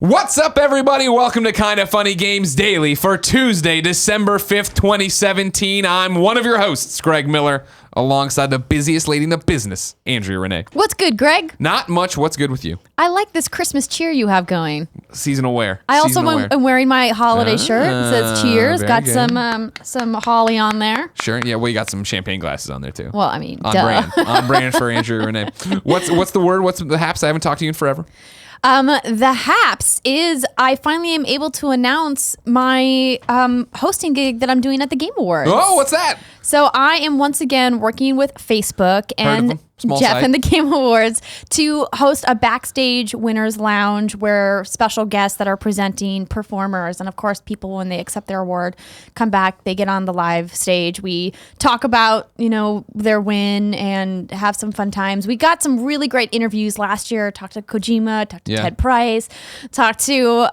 What's up, everybody? Welcome to Kinda Funny Games Daily for Tuesday, December 5th, 2017. I'm one of your hosts, Greg Miller, alongside the busiest lady in the business, Andrea Renee. What's good, Greg? Not much. What's good with you? I like this Christmas cheer you have going. Seasonal wear. I also am wearing my holiday shirt. It says cheers. Got good. some holly on there. Sure. Yeah, well, you got some champagne glasses on there, too. Well, I mean, On brand for Andrea Renee. What's the word? What's the haps? I haven't talked to you in forever. The haps is I finally am able to announce my hosting gig that I'm doing at the Game Awards. Oh, what's that? So I am once again working with Facebook and Geoff and the Game Awards to host a backstage winners lounge where special guests that are presenting, performers, and of course people, when they accept their award, come back, they get on the live stage. We talk about, their win and have some fun times. We got some really great interviews last year. Talked to Kojima, talked to Ted Price, talked to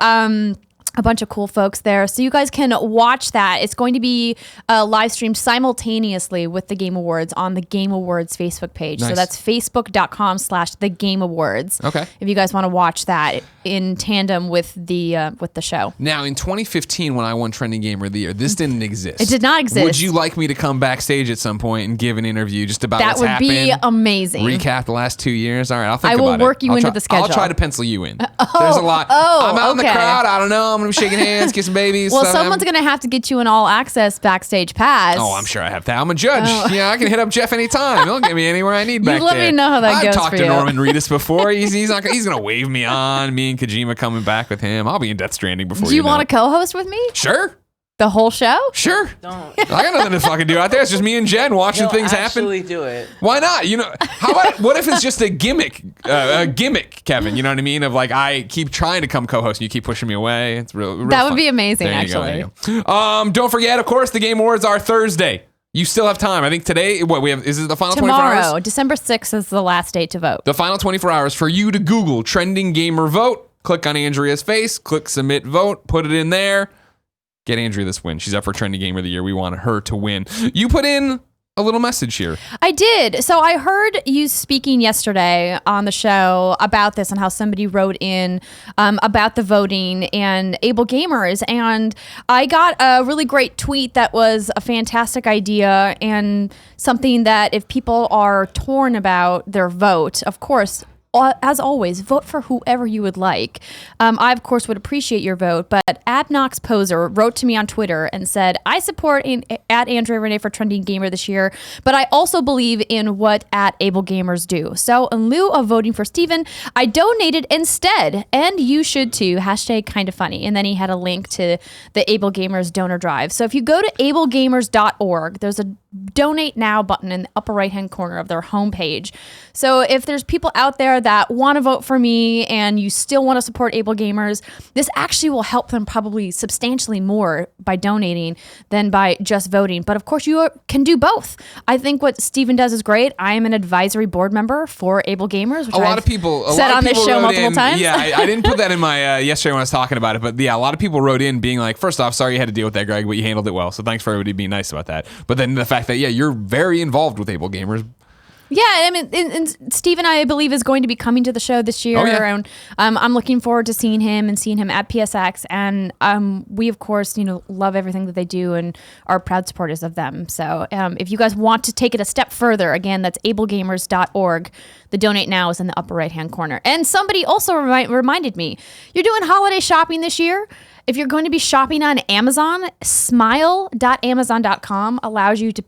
a bunch of cool folks there. So you guys can watch that. It's going to be live streamed simultaneously with the Game Awards on the Game Awards Facebook page. Nice. So that's facebook.com/the Game Awards. Okay. If you guys want to watch that in tandem with the show. Now, in 2015, when I won Trending Gamer of the Year, this didn't exist. It did not exist. Would you like me to come backstage at some point and give an interview just about what's happened? That would be amazing. Recap the last 2 years? All right, I'll think about it. I will work you into the schedule. I'll try to pencil you in. There's a lot. I'm out in the crowd. I don't know. I'm going to be shaking hands, kissing babies. Well, someone's going to have to get you an all-access backstage pass. Oh, I'm sure I have that. I'm a judge. Oh. Yeah, I can hit up Geoff anytime. He'll get me anywhere I need back there. Let me know how that goes for you. I've talked to Norman Reedus before. He's going to wave me on. Me and Kojima coming back with him. I'll be in Death Stranding before Do you want to co-host with me? Sure. The whole show? Sure. Don't. I got nothing to fucking do out there. It's just me and Jen watching things happen. Actually do it. Why not? How about, what if it's just a gimmick, Kevin? You know what I mean? Of like, I keep trying to come co-host and you keep pushing me away. It's real That fun. would be amazing, actually. There you go. Don't forget, of course, the Game Awards are Thursday. You still have time. I think today, is it the final 24 hours? Tomorrow, December 6th is the last date to vote. The final 24 hours for you to Google Trending Gamer Vote. Click on Andrea's face, click Submit Vote, put it in there. Get Andrea this win. She's up for Trending Gamer of the Year. We want her to win. You put in a little message here. I did. So I heard you speaking yesterday on the show about this and how somebody wrote in about the voting and able gamers. And I got a really great tweet that was a fantastic idea and something that if people are torn about their vote, of course, as always, vote for whoever you would like. I, of course, would appreciate your vote, but Abnox Poser wrote to me on Twitter and said, I support at Andrea Renee for Trending Gamer this year, but I also believe in what at Able Gamers do. So in lieu of voting for Steven, I donated instead, and you should too, #kindafunny. And then he had a link to the Able Gamers donor drive. So if you go to ablegamers.org, there's a donate now button in the upper right-hand corner of their homepage. So if there's people out there that want to vote for me and you still want to support Able Gamers, this actually will help them probably substantially more by donating than by just voting. But of course, you can do both. I think what Steven does is great. I am an advisory board member for Able Gamers, which a lot of people said on this show multiple times. Yeah, I didn't put that in my yesterday when I was talking about it, but yeah, a lot of people wrote in being like, first off, sorry you had to deal with that, Greg, but you handled it well. So thanks for everybody being nice about that. But then the fact that, yeah, you're very involved with Able Gamers. Yeah, I mean, and Steven, I believe, is going to be coming to the show this year. Oh, yeah. And I'm looking forward to seeing him at PSX. And we, of course, love everything that they do and are proud supporters of them. So if you guys want to take it a step further, again, that's ablegamers.org. The donate now is in the upper right-hand corner. And somebody also reminded me, you're doing holiday shopping this year. If you're going to be shopping on Amazon, smile.amazon.com allows you to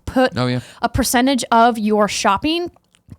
put a percentage of your shopping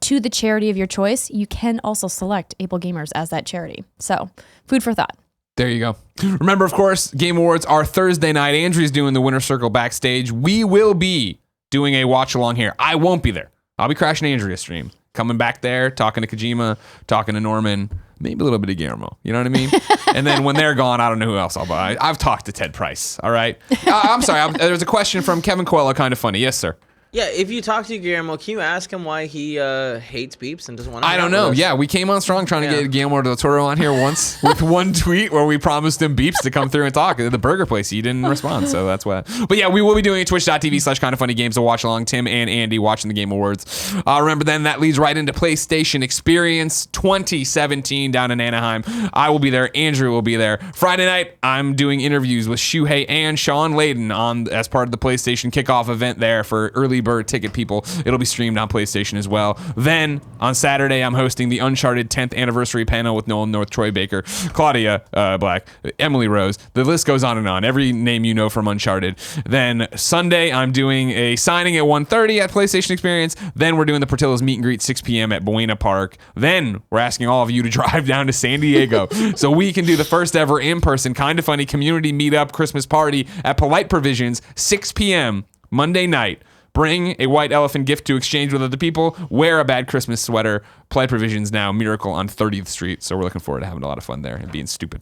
to the charity of your choice. You can also select Able Gamers as that charity. So, food for thought. There you go. Remember, of course, Game Awards are Thursday night. Andrew's doing the Winner Circle backstage. We will be doing a watch along here. I won't be there. I'll be crashing Andrea's stream. Coming back there, talking to Kojima, talking to Norman, maybe a little bit of Guillermo. You know what I mean? And then when they're gone, I don't know who else I'll buy. I've talked to Ted Price. All right. I'm sorry. There's a question from Kevin Coelho, kind of funny. Yes, sir. Yeah, if you talk to Guillermo, can you ask him why he hates beeps and doesn't want to? I don't know. Yeah, we came on strong trying to get Guillermo del Toro on here once with one tweet where we promised him beeps to come through and talk at the burger place. He didn't respond, so that's why. But yeah, we will be doing a twitch.tv/kindoffunnygames to watch along. Tim and Andy watching the Game Awards. Remember, then that leads right into PlayStation Experience 2017 down in Anaheim. I will be there. Andrew will be there. Friday night, I'm doing interviews with Shuhei and Sean Layden as part of the PlayStation kickoff event there for early bird ticket people. It'll be streamed on PlayStation as well. Then on Saturday, I'm hosting the Uncharted 10th anniversary panel with Nolan North, Troy Baker, Claudia Black, Emily Rose. The list goes on and on. Every name you know from Uncharted. Then Sunday, I'm doing a signing at 1:30 at PlayStation Experience. Then we're doing the Portillo's meet and greet 6 p.m. at Buena Park. Then we're asking all of you to drive down to San Diego so we can do the first ever in-person Kinda Funny community meetup Christmas party at Polite Provisions, 6 p.m. Monday night. Bring a white elephant gift to exchange with other people. Wear a bad Christmas sweater. Polite Provisions now, Miracle on 30th Street. So we're looking forward to having a lot of fun there and being stupid.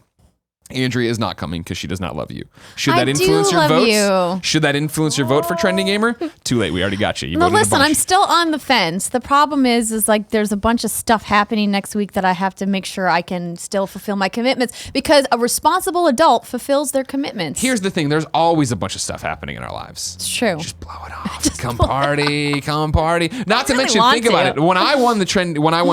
Andrea is not coming because she does not love you. Should that influence your votes? Should that influence your vote for Trending Gamer? Too late. We already got you. No, listen, I'm still on the fence. The problem is like there's a bunch of stuff happening next week that I have to make sure I can still fulfill my commitments because a responsible adult fulfills their commitments. Here's the thing. There's always a bunch of stuff happening in our lives. It's true. Just blow it off. Come party. Not to mention, think about it. When I won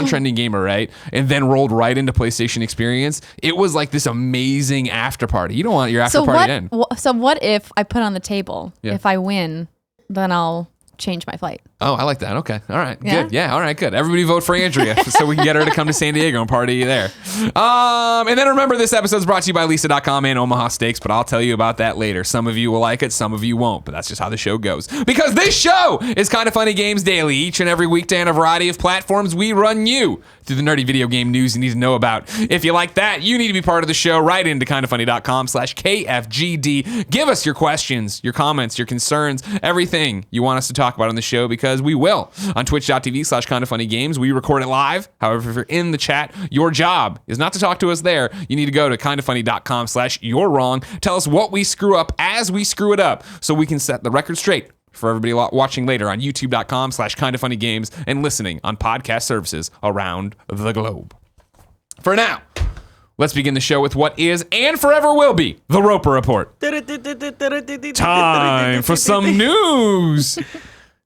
Trending Gamer, right, and then rolled right into PlayStation Experience, it was like this amazing after party. You don't want your after party to end. So what if I put on the table, if I win, then I'll change my flight. Oh, I like that. Okay. All right. Yeah? Good. Yeah. All right. Good. Everybody vote for Andrea so we can get her to come to San Diego and party there. And then remember, this episode is brought to you by Lisa.com and Omaha Steaks, but I'll tell you about that later. Some of you will like it. Some of you won't, but that's just how the show goes. Because this show is Kinda Funny Games Daily. Each and every weekday on a variety of platforms, we run you through the nerdy video game news you need to know about. If you like that, you need to be part of the show. Right into kindafunny.com/KFGD. Give us your questions, your comments, your concerns, everything you want us to talk about on the show, because we will. On twitch.tv/kindafunnygames, we record it live. However, if you're in the chat, your job is not to talk to us there. You need to go to kindafunny.com/you're wrong. Tell us what we screw up as we screw it up so we can set the record straight for everybody watching later on youtube.com/kindafunnygames and listening on podcast services around the globe. For now, let's begin the show with what is and forever will be the Roper Report. Time for some news.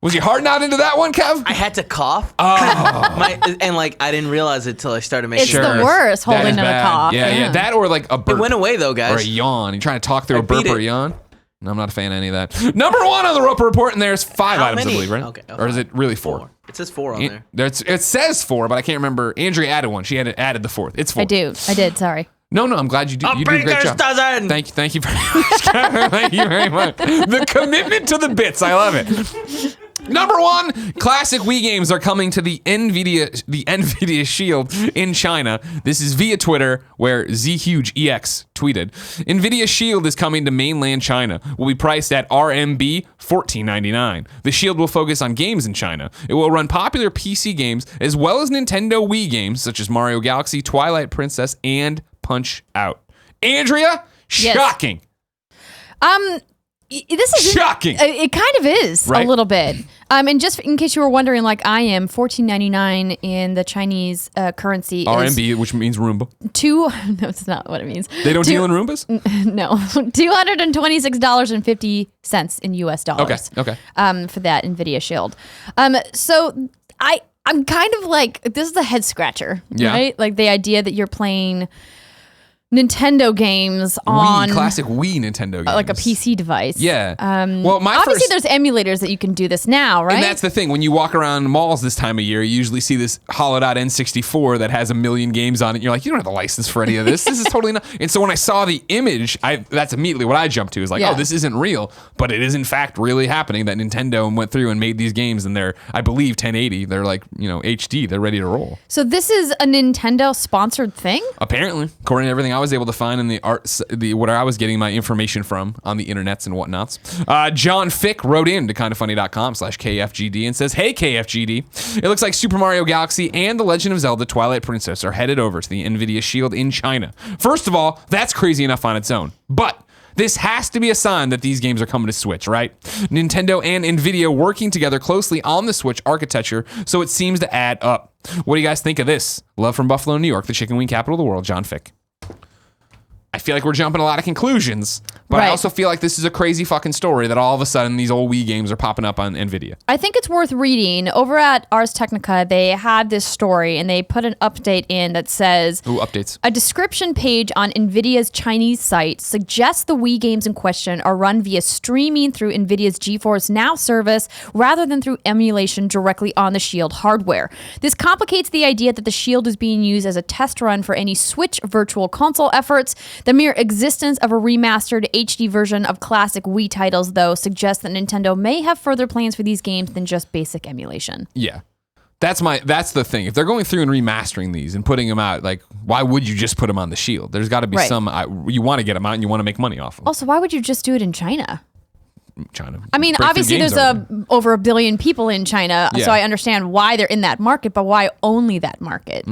Was you hard out into that one, Kev? I had to cough. Oh. I didn't realize it till I started making. It's the worst holding in a cough. Yeah. That or like a burp. It went away though, guys. Or a yawn. You're trying to talk through a burp or a yawn. No, I'm not a fan of any of that. Number one on the Roper Report, and there's 5 items, I believe, right? Okay. Or is it really 4? It says 4 on there. It says 4, but I can't remember. Andrea added one. She added the 4th. It's 4. I did. Sorry. No, I'm glad you did. You did a great job. Dozen. Thank you very much. Thank you very much. The commitment to the bits. I love it. Number 1, classic Wii games are coming to the Nvidia Shield in China. This is via Twitter, where ZHugeEX tweeted. Nvidia Shield is coming to mainland China. Will be priced at RMB $14.99. The Shield will focus on games in China. It will run popular PC games as well as Nintendo Wii games such as Mario Galaxy, Twilight Princess, and Punch-Out. Andrea, yes. Shocking. This is shocking. It kind of is, right? A little bit. And just in case you were wondering, like I am, $14.99 in the Chinese currency. RMB, which means Roomba. No, it's not what it means. They don't deal in Roombas? No, $226.50 in US dollars. Okay. For that Nvidia Shield. So I'm kind of like, this is a head scratcher, right? Like the idea that you're playing Nintendo games on classic Wii Nintendo games, like a PC device. Yeah. Obviously, there's emulators that you can do this now, right? And that's the thing. When you walk around malls this time of year, you usually see this hollowed out N64 that has 1 million games on it. You're like, you don't have the license for any of this. This is totally not. And so when I saw the image, that's immediately what I jumped to. Is like, oh, this isn't real, but it is in fact really happening. That Nintendo went through and made these games, and they're, I believe, 1080. They're like, HD. They're ready to roll. So this is a Nintendo sponsored thing? Apparently, according to everything I was able to find in the what I was getting my information from on the internets and whatnots. John Fick wrote in to kindafunny.com/KFGD and says, hey, KFGD, it looks like Super Mario Galaxy and The Legend of Zelda Twilight Princess are headed over to the Nvidia Shield in China. First of all, that's crazy enough on its own. But This has to be a sign that these games are coming to Switch, right? Nintendo and Nvidia working together closely on the Switch architecture, so it seems to add up. What do you guys think of this? Love from Buffalo, New York, the chicken wing capital of the world, John Fick. I feel like we're jumping a lot of conclusions, but I also feel like this is a crazy fucking story that all of a sudden these old Wii games are popping up on Nvidia. I think it's worth reading. Over at Ars Technica, they had this story and they put an update in that says, updates. A description page on Nvidia's Chinese site suggests the Wii games in question are run via streaming through Nvidia's GeForce Now service rather than through emulation directly on the Shield hardware. This complicates the idea that the Shield is being used as a test run for any Switch virtual console efforts. The mere existence of a remastered HD version of classic Wii titles, though, suggests that Nintendo may have further plans for these games than just basic emulation. Yeah. That's the thing. If they're going through and remastering these and putting them out, like, why would you just put them on the Shield? There's got to be you want to get them out and you want to make money off them. Also, why would you just do it in China? China. I mean, obviously there's over 1 billion people in China, so I understand why they're in that market, but why only that market?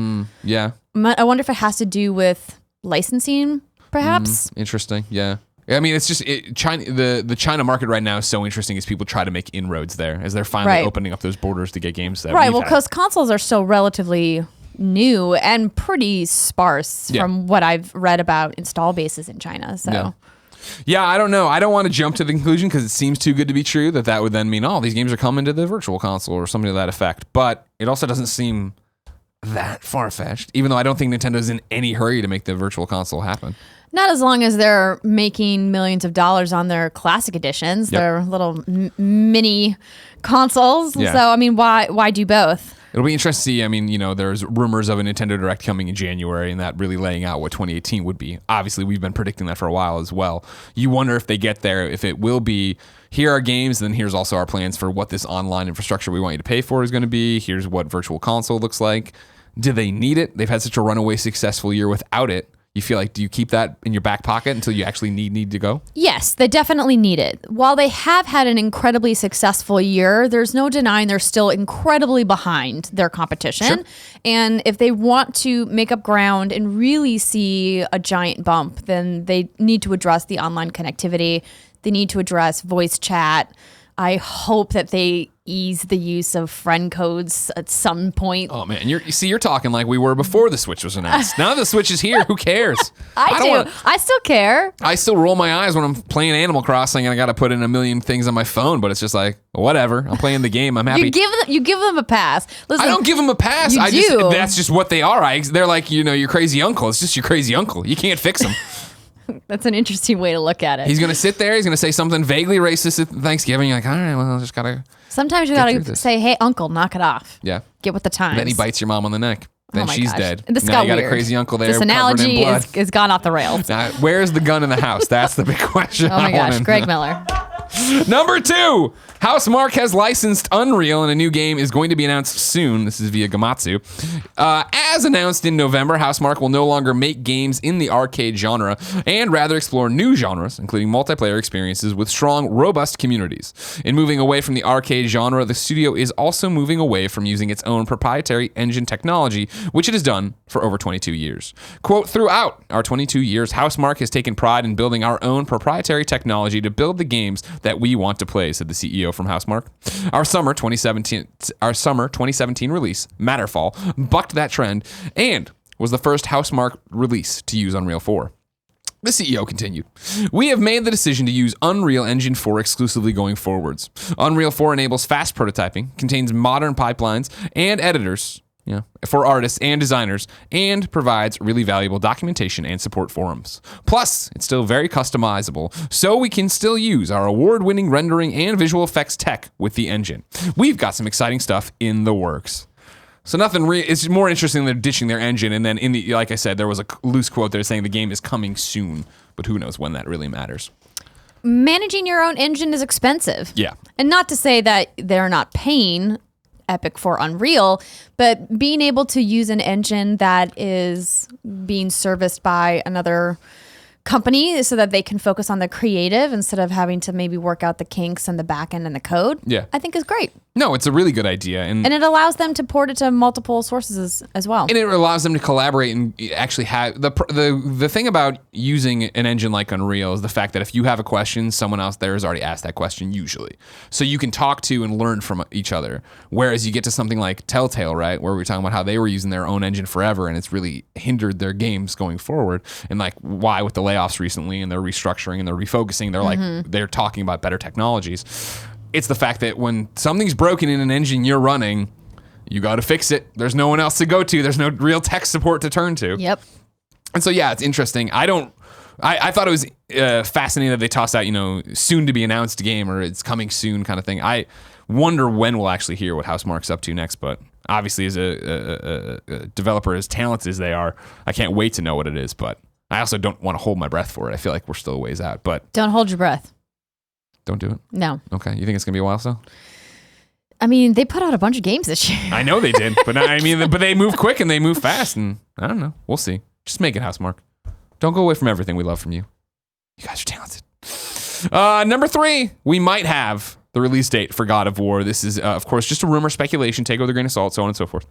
Yeah. I wonder if it has to do with licensing, perhaps? Interesting, yeah. I mean, it's just China. The China market right now is so interesting as people try to make inroads there, as they're finally opening up those borders to get games there. Right, well, because consoles are still relatively new and pretty sparse from what I've read about install bases in China, so... Yeah, I don't know. I don't want to jump to the conclusion because it seems too good to be true that would then mean, these games are coming to the virtual console or something to that effect. But it also doesn't seem that far-fetched, even though I don't think Nintendo's in any hurry to make the virtual console happen. Not as long as they're making millions of dollars on their classic editions, their little mini consoles. Yeah. So, I mean, why do both? It'll be interesting to see. I mean, there's rumors of a Nintendo Direct coming in January and that really laying out what 2018 would be. Obviously, we've been predicting that for a while as well. You wonder if they get there, if it will be, here are games, then here's also our plans for what this online infrastructure we want you to pay for is going to be. Here's what virtual console looks like. Do they need it? They've had such a runaway successful year without it. You feel like, do you keep that in your back pocket until you actually need to go? Yes, they definitely need it. While they have had an incredibly successful year, there's no denying they're still incredibly behind their competition. Sure. And if they want to make up ground and really see a giant bump, then they need to address the online connectivity. They need to address voice chat. I hope that they ease the use of friend codes at some point. Oh man, you're talking like we were before the Switch was announced. Now the Switch is here. Who cares? I still care. I still roll my eyes when I'm playing Animal Crossing and I got to put in a million things on my phone, but it's just like whatever. I'm playing the game. I'm happy. You give them a pass. Listen, I don't give them a pass. That's just what they are. They're like your crazy uncle. It's just your crazy uncle. You can't fix them. That's an interesting way to look at it. He's going to sit there. He's going to say something vaguely racist at Thanksgiving. You're like, all right, well, I just got to... Sometimes you got to say, hey, uncle, knock it off. Yeah. Get with the times. Then he bites your mom on the neck. Then she's dead. This now you got weird. A crazy uncle there. This analogy is gone off the rails. Now, where's the gun in the house? That's the big question. Oh my gosh, Greg Miller. Number 2, Housemarque has licensed Unreal, and a new game is going to be announced soon. This is via Gematsu. As announced in November, Housemarque will no longer make games in the arcade genre and rather explore new genres, including multiplayer experiences with strong, robust communities. In moving away from the arcade genre, the studio is also moving away from using its own proprietary engine technology, which it has done for over 22 years. Quote, throughout our 22 years, Housemarque has taken pride in building our own proprietary technology to build the games that we want to play, said the CEO from Housemarque. Our summer 2017 release, Matterfall, bucked that trend and was the first Housemarque release to use Unreal 4. The CEO continued, we have made the decision to use Unreal Engine 4 exclusively going forwards. Unreal 4 enables fast prototyping, contains modern pipelines and editors for artists and designers, and provides really valuable documentation and support forums. Plus, it's still very customizable, so we can still use our award-winning rendering and visual effects tech with the engine. We've got some exciting stuff in the works. So it's more interesting than ditching their engine, and then like I said, there was a loose quote there saying the game is coming soon, but who knows when that really matters. Managing your own engine is expensive. Yeah. And not to say that they're not paying Epic for Unreal, but being able to use an engine that is being serviced by another company so that they can focus on the creative instead of having to maybe work out the kinks and the back end and the code. Yeah. I think is great. No, it's a really good idea. And it allows them to port it to multiple sources as well. And it allows them to collaborate and actually have the thing about using an engine like Unreal is the fact that if you have a question, someone else there has already asked that question usually. So you can talk to and learn from each other. Whereas you get to something like Telltale, right, where we're talking about how they were using their own engine forever and it's really hindered their games going forward. And like why with the layoffs recently and they're restructuring and they're refocusing, they're like they're talking about better technologies. It's the fact that when something's broken in an engine you're running, you got to fix it. There's no one else to go to. There's no real tech support to turn to. Yep. And so, yeah, it's interesting. I thought it was fascinating that they tossed out, soon to be announced game or it's coming soon kind of thing. I wonder when we'll actually hear what Housemarque's up to next. But obviously, as a developer as talented as they are, I can't wait to know what it is. But I also don't want to hold my breath for it. I feel like we're still a ways out. But don't hold your breath. Don't do it? No. Okay. You think it's going to be a while still? I mean, they put out a bunch of games this year. I know they did. But but they move quick and they move fast. And I don't know. We'll see. Just make it, Housemarque. Don't go away from everything we love from you. You guys are talented. Number 3, we might have the release date for God of War. This is, of course, just a rumor, speculation, take it with a grain of salt, so on and so forth.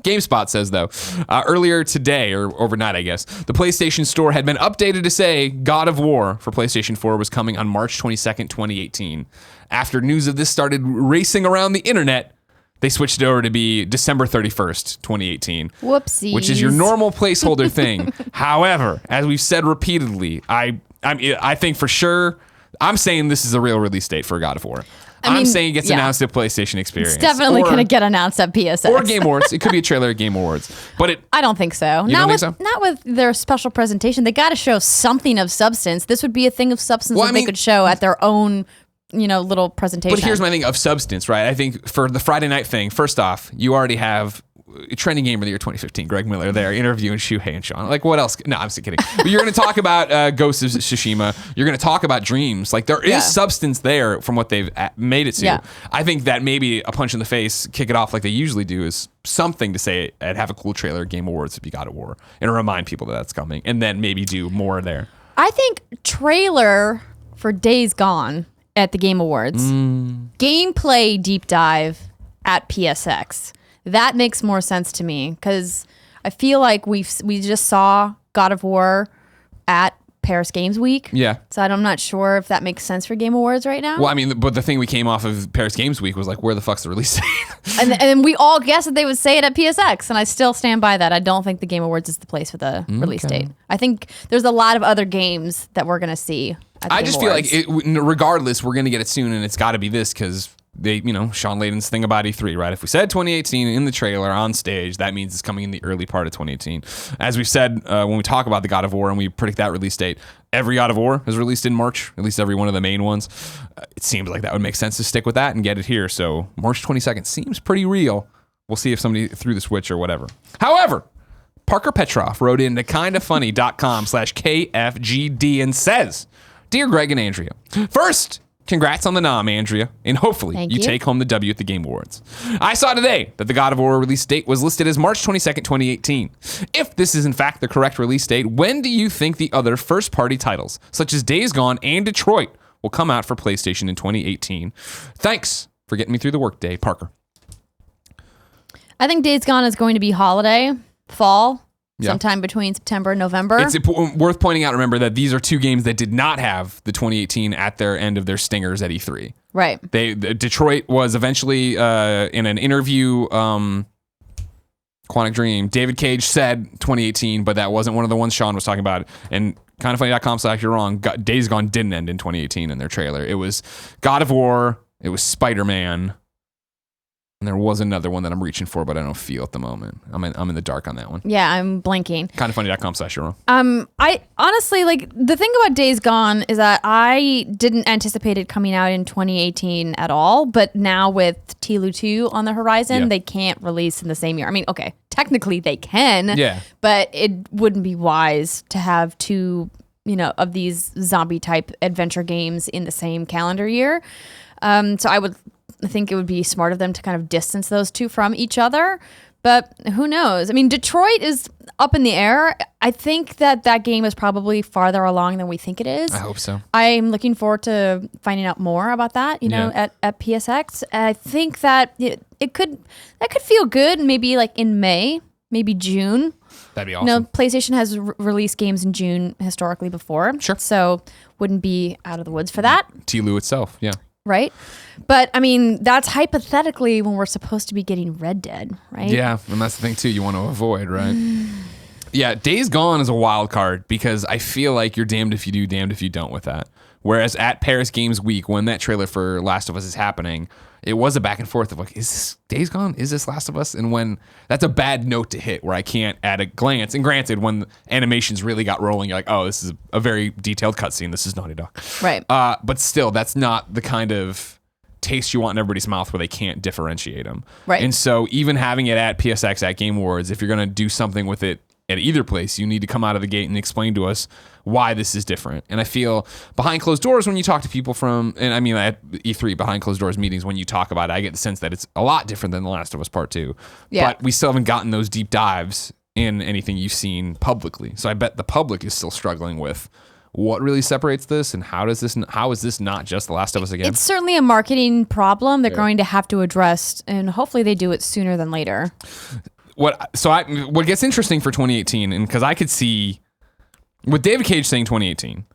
GameSpot says, though, earlier today, or overnight, I guess, the PlayStation Store had been updated to say God of War for PlayStation 4 was coming on March 22nd, 2018. After news of this started racing around the internet, they switched it over to be December 31st, 2018. Whoopsies. Which is your normal placeholder thing. However, as we've said repeatedly, I think for sure, I'm saying this is a real release date for God of War. I'm saying it gets announced at PlayStation Experience. It's definitely going to get announced at PSX. Or Game Awards. It could be a trailer at Game Awards. But I don't think so. Not with their special presentation. They got to show something of substance. This would be a thing of substance they could show at their own little presentation. But here's my thing of substance, right? I think for the Friday night thing, first off, you already have Trending Gamer of the Year 2015, Greg Miller there interviewing Shuhei and Sean. Like, what else? No, I'm just kidding. But you're going to talk about Ghost of Tsushima. You're going to talk about Dreams. Like, there is substance there from what they've made it to. Yeah. I think that maybe a punch in the face, kick it off like they usually do, is something to say and have a cool trailer at Game Awards if you got a war and remind people that that's coming, and then maybe do more there. I think trailer for Days Gone at the Game Awards, gameplay deep dive at PSX. That makes more sense to me because I feel like we just saw God of War at Paris Games Week. Yeah. So I'm not sure if that makes sense for Game Awards right now. Well, I mean, but the thing we came off of Paris Games Week was like, where the fuck's the release date? and we all guessed that they would say it at PSX, and I still stand by that. I don't think the Game Awards is the place for the release date. I think there's a lot of other games that we're going to see at the I Game just Awards. feel like, regardless, we're going to get it soon, and it's got to be this because they, Sean Layden's thing about E3, right? If we said 2018 in the trailer on stage, that means it's coming in the early part of 2018. As we've said, when we talk about the God of War and we predict that release date, every God of War is released in March, at least every one of the main ones. It seems like that would make sense to stick with that and get it here. So March 22nd seems pretty real. We'll see if somebody threw the switch or whatever. However, Parker Petroff wrote in to kindafunny.com/KFGD and says, Dear Greg and Andrea, first, congrats on the nom, Andrea, and hopefully Thank you you. take home the W at the Game Awards. I saw today that the God of War release date was listed as March 22nd, 2018. If this is in fact the correct release date, when do you think the other first-party titles, such as Days Gone and Detroit, will come out for PlayStation in 2018? Thanks for getting me through the workday, Parker. I think Days Gone is going to be holiday, fall. Yeah. Sometime between September and November. It's worth pointing out, remember, that these are two games that did not have the 2018 at their end of their stingers at E3. Right. Detroit was eventually, in an interview, Quantic Dream, David Cage said 2018, but that wasn't one of the ones Sean was talking about. And kindoffunny.com/you're wrong, Days Gone didn't end in 2018 in their trailer. It was God of War, it was Spider-Man, and there was another one that I'm reaching for, but I don't feel at the moment. I'm in the dark on that one. Yeah, I'm blanking. Kindoffunny.com/you're wrong. I honestly, the thing about Days Gone is that I didn't anticipate it coming out in 2018 at all, but now with TLU 2 on the horizon, they can't release in the same year. I mean, okay, technically they can, but it wouldn't be wise to have two, of these zombie type adventure games in the same calendar year. So I think it would be smart of them to kind of distance those two from each other. But who knows? I mean, Detroit is up in the air. I think that game is probably farther along than we think it is. I hope so. I'm looking forward to finding out more about that, at PSX. I think that it could feel good maybe like in May, maybe June. That'd be awesome. PlayStation has released games in June historically before. Sure. So wouldn't be out of the woods for that. TLU itself, yeah. Right? But, I mean, that's hypothetically when we're supposed to be getting Red Dead, right? Yeah, and that's the thing, too, you want to avoid, right? Yeah, Days Gone is a wild card because I feel like you're damned if you do, damned if you don't with that. Whereas at Paris Games Week, when that trailer for Last of Us is happening, it was a back and forth of like, is this Days Gone? Is this Last of Us? And when that's a bad note to hit where I can't at a glance. And granted, when animations really got rolling, you're like, oh, this is a very detailed cutscene. This is Naughty Dog. Right. But still, that's not the kind of taste you want in everybody's mouth where they can't differentiate them. Right. And so even having it at PSX, at Game Awards, if you're going to do something with it at either place, you need to come out of the gate and explain to us why this is different. And I feel behind closed doors when you talk to people from, and I mean at E3, behind closed doors meetings, when you talk about it, I get the sense that it's a lot different than The Last of Us Part 2. Yeah. But we still haven't gotten those deep dives in anything you've seen publicly. So I bet the public is still struggling with what really separates this and how is this not just The Last of Us again? It's certainly a marketing problem they're going to have to address, and hopefully they do it sooner than later. What gets interesting for 2018, and because I could see with David Cage saying 2018,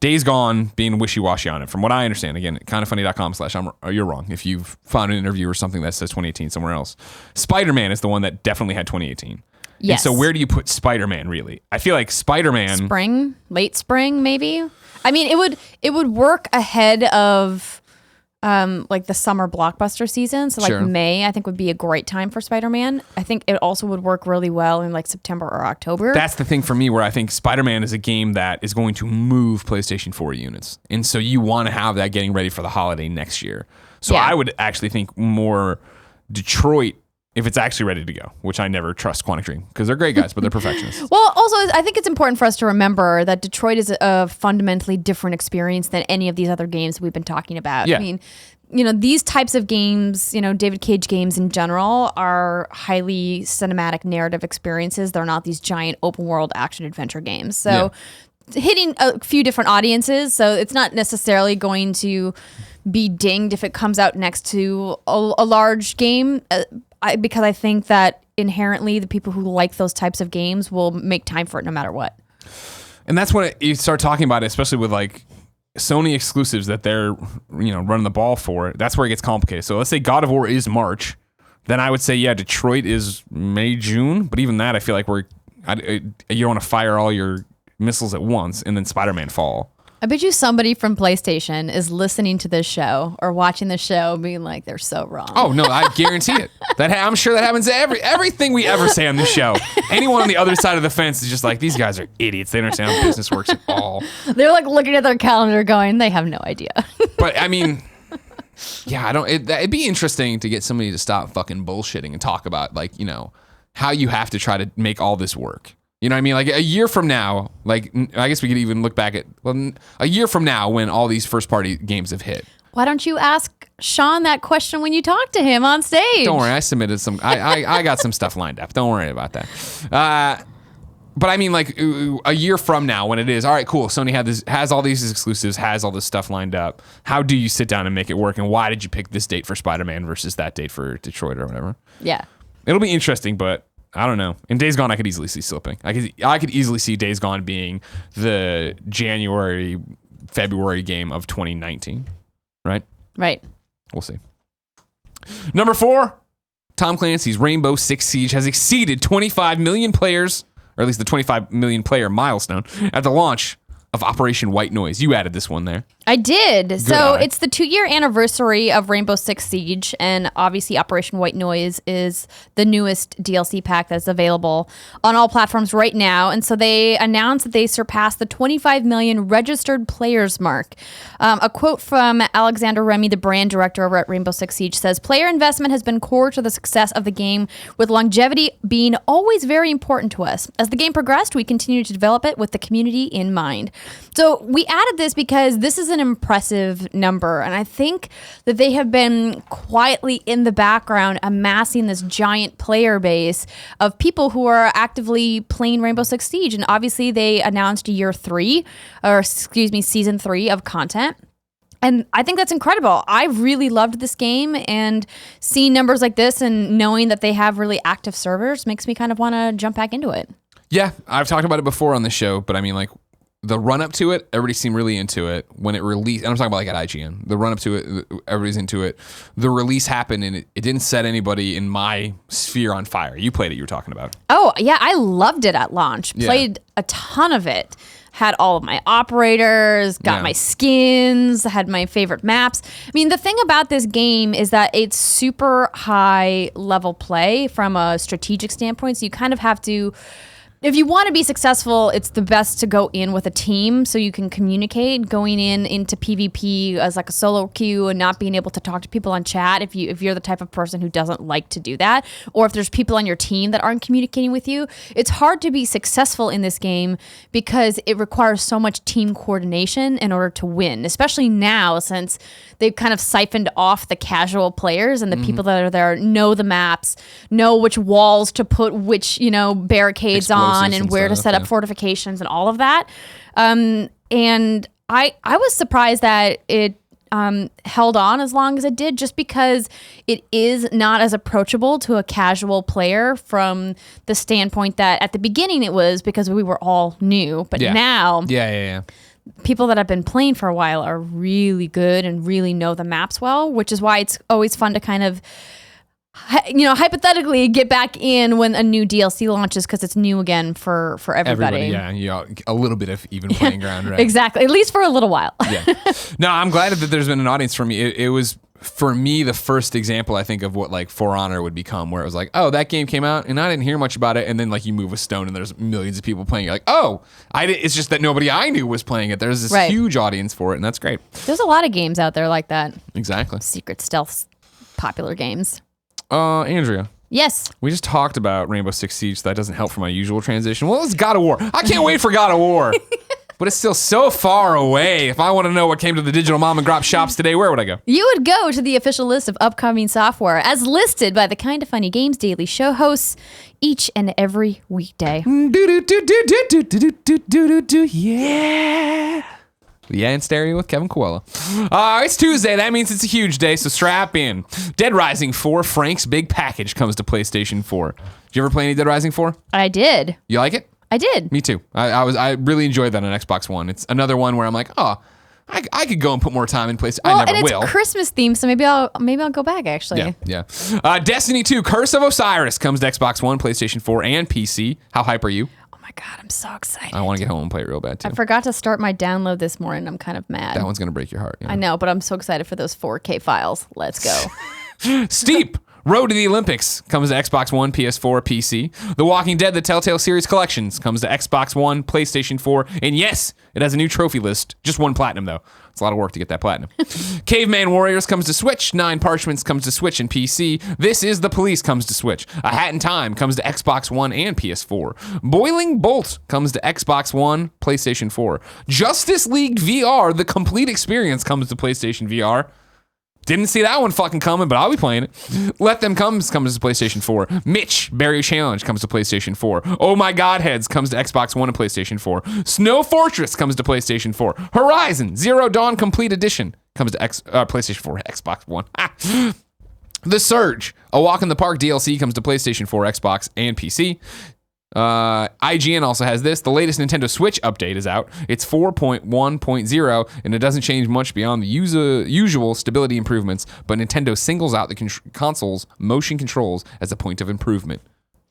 Days Gone being wishy-washy on it, from what I understand, again, kindoffunny.com/ you're wrong if you've found an interview or something that says 2018 somewhere else. Spider-Man is the one that definitely had 2018. Yes. And so where do you put Spider-Man really? I feel like Spider-Man... Late spring, maybe? I mean, it would work ahead of like the summer blockbuster season. So like Sure. May, I think would be a great time for Spider-Man. I think it also would work really well in like September or October. That's the thing for me where I think Spider-Man is a game that is going to move PlayStation 4 units. And so you want to have that getting ready for the holiday next year. So Yeah. I would actually think more Detroit if it's actually ready to go, which I never trust Quantic Dream because they're great guys, but they're perfectionists. Well, also, I think it's important for us to remember that Detroit is a fundamentally different experience than any of these other games we've been talking about. Yeah. I mean, these types of games, David Cage games in general are highly cinematic narrative experiences. They're not these giant open world action adventure games. So hitting a few different audiences. So it's not necessarily going to be dinged if it comes out next to a large game. Because I think that inherently the people who like those types of games will make time for it no matter what. And that's when you start talking about it, especially with like Sony exclusives that they're running the ball for. That's where it gets complicated. So let's say God of War is March, then I would say Detroit is May, June. But even that, I feel like you don't want to fire all your missiles at once, and then Spider-Man fall. I bet you somebody from PlayStation is listening to this show or watching the show being like, they're so wrong. Oh, no, I guarantee it. I'm sure that happens to everything we ever say on this show. Anyone on the other side of the fence is just like, these guys are idiots. They don't understand how business works at all. They're like looking at their calendar going, they have no idea. But I mean, it'd be interesting to get somebody to stop fucking bullshitting and talk about how you have to try to make all this work. You know what I mean? Like a year from now, like I guess we could even look back at a year from now when all these first party games have hit. Why don't you ask Sean that question when you talk to him on stage? Don't worry, I submitted some. I got some stuff lined up. Don't worry about that. But I mean, like a year from now, when it is all right, cool. Sony has all these exclusives, has all this stuff lined up. How do you sit down and make it work? And why did you pick this date for Spider-Man versus that date for Detroit or whatever? Yeah, it'll be interesting, but. I don't know. In Days Gone, I could easily see slipping. I could easily see Days Gone being the January, February game of 2019. Right? Right. We'll see. Number 4, Tom Clancy's Rainbow Six Siege has exceeded 25 million players, or at least the 25 million player milestone, at the launch of Operation White Noise. You added this one there. I did. Good so eye. it's the 2-year anniversary of Rainbow Six Siege, and obviously Operation White Noise is the newest DLC pack that's available on all platforms right now. And so they announced that they surpassed the 25 million registered players mark. A quote from Alexander Remy, the brand director over at Rainbow Six Siege, says, "Player investment has been core to the success of the game, with longevity being always very important to us. As the game progressed, we continued to develop it with the community in mind." So we added this because this is an an impressive number. And I think that they have been quietly in the background amassing this giant player base of people who are actively playing Rainbow Six Siege. And obviously they announced season 3 of content. And I think that's incredible. I really loved this game, and seeing numbers like this and knowing that they have really active servers makes me kind of want to jump back into it. Yeah, I've talked about it before on the show, but I mean, like, the run up to it, everybody seemed really into it when it released. And I'm talking about like at IGN. The run up to it, everybody's into it. The release happened, and it didn't set anybody in my sphere on fire. You played it, you were talking about. Oh, yeah, I loved it at launch. Yeah. Played a ton of it. Had all of my operators, got my skins, had my favorite maps. I mean, the thing about this game is that it's super high level play from a strategic standpoint. So you kind of have to, if you want to be successful, it's the best to go in with a team so you can communicate. Going into PvP as like a solo queue and not being able to talk to people on chat if you're the type of person who doesn't like to do that, or if there's people on your team that aren't communicating with you, it's hard to be successful in this game because it requires so much team coordination in order to win, especially now since they've kind of siphoned off the casual players, and the people that are there know the maps, know which walls to put which, barricades on, and where to set up fortifications and all of that. And I was surprised that it held on as long as it did, just because it is not as approachable to a casual player from the standpoint that at the beginning it was because we were all new. But now people that have been playing for a while are really good and really know the maps well, which is why it's always fun to kind of hypothetically get back in when a new DLC launches, because it's new again for everybody. Yeah, a little bit of even playing ground, right? Exactly, at least for a little while. No, I'm glad that there's been an audience for me. It was, for me, the first example, I think, of what like For Honor would become, where it was like, oh, that game came out and I didn't hear much about it, and then like you move a stone and there's millions of people playing. You're like, oh, it's just that nobody I knew was playing it. There's this huge audience for it, and that's great. There's a lot of games out there like that. Exactly. Secret stealth popular games. Andrea. Yes. We just talked about Rainbow Six Siege, so that doesn't help for my usual transition. Well, it's God of War. I can't wait for God of War. But it's still so far away. If I want to know what came to the digital mom and grop shops today, where would I go? You would go to the official list of upcoming software as listed by the Kinda Funny Games Daily Show hosts each and every weekday. Yeah, in stereo with Kevin Coelho. It's Tuesday. That means it's a huge day, so strap in. Dead Rising 4, Frank's Big Package, comes to PlayStation 4. Did you ever play any Dead Rising 4? I did. You like it? I did. Me too. I really enjoyed that on Xbox One. It's another one where I'm like, oh, I could go and put more time in PlayStation. Well, I never and it's will. Christmas themed, so maybe I'll go back actually. Yeah. Destiny 2, Curse of Osiris, comes to Xbox One, PlayStation 4, and PC. How hype are you? God, I'm so excited. I want to get home and play it real bad too. I forgot to start my download this morning. I'm kind of mad. That one's going to break your heart. I know, but I'm so excited for those 4K files. Let's go. Steep Road to the Olympics comes to Xbox One, PS4, PC. The Walking Dead, the Telltale Series Collections, comes to Xbox One, PlayStation 4, and yes, it has a new trophy list. Just one platinum, though. It's a lot of work to get that platinum. Caveman Warriors comes to Switch. 9 Parchments comes to Switch and PC. This Is the Police comes to Switch. A Hat in Time comes to Xbox One and PS4. Boiling Bolt comes to Xbox One, PlayStation 4. Justice League VR, the complete experience, comes to PlayStation VR. Didn't see that one fucking coming, but I'll be playing it. Let Them comes to PlayStation 4. Mitch, Barrier Challenge comes to PlayStation 4. Oh My Godheads comes to Xbox One and PlayStation 4. Snow Fortress comes to PlayStation 4. Horizon Zero Dawn Complete Edition comes to PlayStation 4, Xbox One. The Surge, A Walk in the Park DLC comes to PlayStation 4, Xbox, and PC. IGN also has this. The latest Nintendo Switch update is out. It's 4.1.0, and it doesn't change much beyond the usual stability improvements, but Nintendo singles out the console's motion controls as a point of improvement.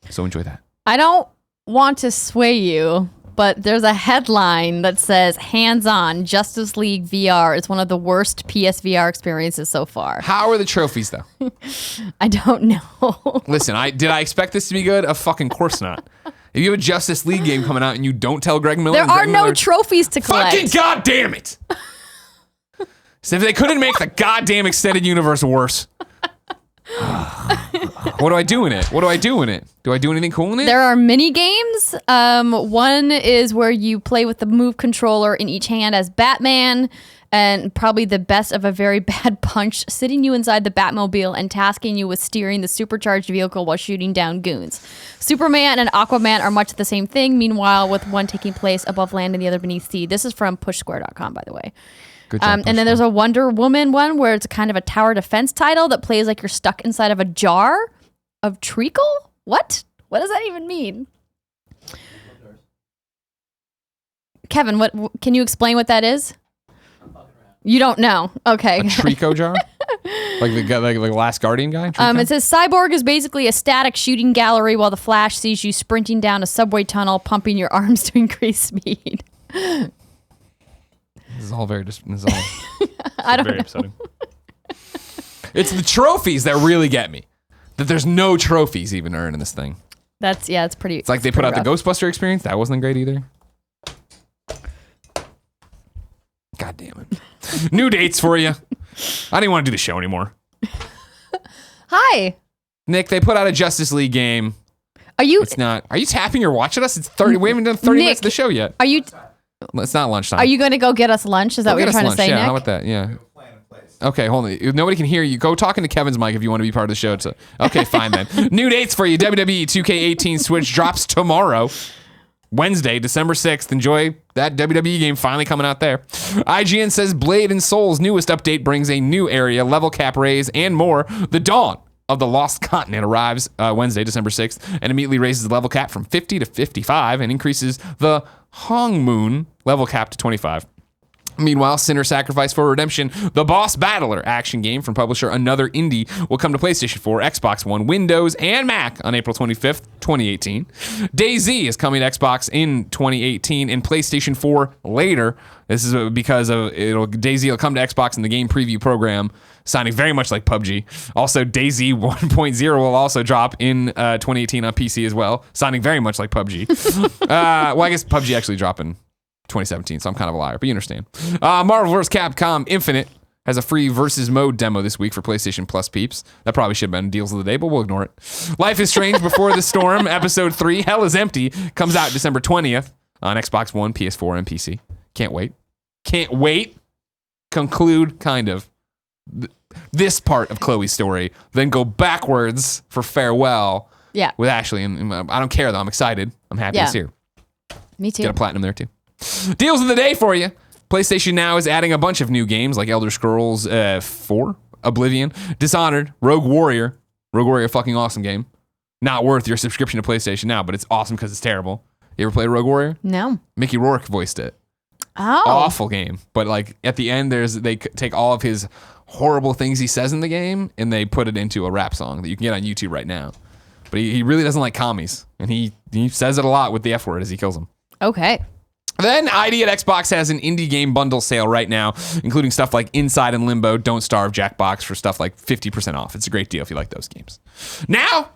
So enjoy that. I don't want to sway you, but there's a headline that says, hands-on, Justice League VR is one of the worst PSVR experiences so far. How are the trophies, though? I don't know. Listen, did I expect this to be good? Of fucking course not. If you have a Justice League game coming out and you don't tell Greg Miller... There are no trophies to collect. Fucking goddamn it! So if they couldn't make the goddamn extended universe worse... What do I do in it? Do I do anything cool in it? There are mini games. One is where you play with the Move controller in each hand as Batman. and probably the best of a very bad punch, sitting you inside the Batmobile and tasking you with steering the supercharged vehicle while shooting down goons. Superman and Aquaman are much the same thing, meanwhile, with one taking place above land and the other beneath sea. This is from pushsquare.com, by the way. Good job, and then there's a Wonder Woman one where it's kind of a tower defense title that plays like you're stuck inside of a jar of treacle? What? What does that even mean? Kevin, what can you explain what that is? You don't know. Okay. A Trico jar? like the Last Guardian guy? It says Cyborg is basically a static shooting gallery while the Flash sees you sprinting down a subway tunnel, pumping your arms to increase speed. This is all very I don't very know. upsetting. It's the trophies that really get me. That there's no trophies even earned in this thing. It's pretty. It's like they put out the Ghostbuster experience. That wasn't great either. God damn it. New dates for you. I didn't want to do the show anymore. Hi. Nick, they put out a Justice League game. Are you tapping or watching us? It's 30. We haven't done 30 minutes of the show yet. It's not lunchtime. Are you going to go get us lunch? Is that what you're trying to say, yeah, Nick? How about that? Yeah. Okay, hold on. Nobody can hear you. Go talk into Kevin's mic if you want to be part of the show. Okay, fine then. New dates for you. WWE 2K18 Switch drops tomorrow. Wednesday, December 6th. Enjoy that WWE game finally coming out there. IGN says Blade and Soul's newest update brings a new area, level cap raise, and more. The Dawn of the Lost Continent arrives Wednesday, December 6th, and immediately raises the level cap from 50 to 55 and increases the Hong Moon level cap to 25. Meanwhile, Sinner Sacrifice for Redemption, the Boss Battler action game from publisher Another Indie, will come to PlayStation 4, Xbox One, Windows, and Mac on April 25th, 2018. DayZ is coming to Xbox in 2018 and PlayStation 4 later. This is because DayZ will come to Xbox in the game preview program, sounding very much like PUBG. Also, DayZ 1.0 will also drop in 2018 on PC as well, sounding very much like PUBG. Well, I guess PUBG actually dropping 2017, so I'm kind of a liar, but you understand. Marvel vs. Capcom Infinite has a free versus mode demo this week for PlayStation Plus peeps. That probably should have been deals of the day, but we'll ignore it. Life is Strange Before the Storm, Episode 3, Hell is Empty, comes out December 20th on Xbox One, PS4, and PC. Can't wait. Can't wait. Conclude, kind of, this part of Chloe's story, then go backwards for farewell with Ashley. And I don't care, though. I'm excited. I'm happy it's here. Me too. Get a platinum there, too. Deals of the day for you. PlayStation Now is adding a bunch of new games like Elder Scrolls 4, Oblivion, Dishonored, Rogue Warrior. Rogue Warrior, fucking awesome game. Not worth your subscription to PlayStation Now, but it's awesome because it's terrible. You ever play Rogue Warrior? No. Mickey Rourke voiced it. Oh. Awful game. But like at the end, they take all of his horrible things he says in the game and they put it into a rap song that you can get on YouTube right now. But he really doesn't like commies. And he says it a lot with the F word as he kills them. Okay. Then ID at Xbox has an indie game bundle sale right now, including stuff like Inside and Limbo, Don't Starve, Jackbox for stuff like 50% off. It's a great deal if you like those games. Now,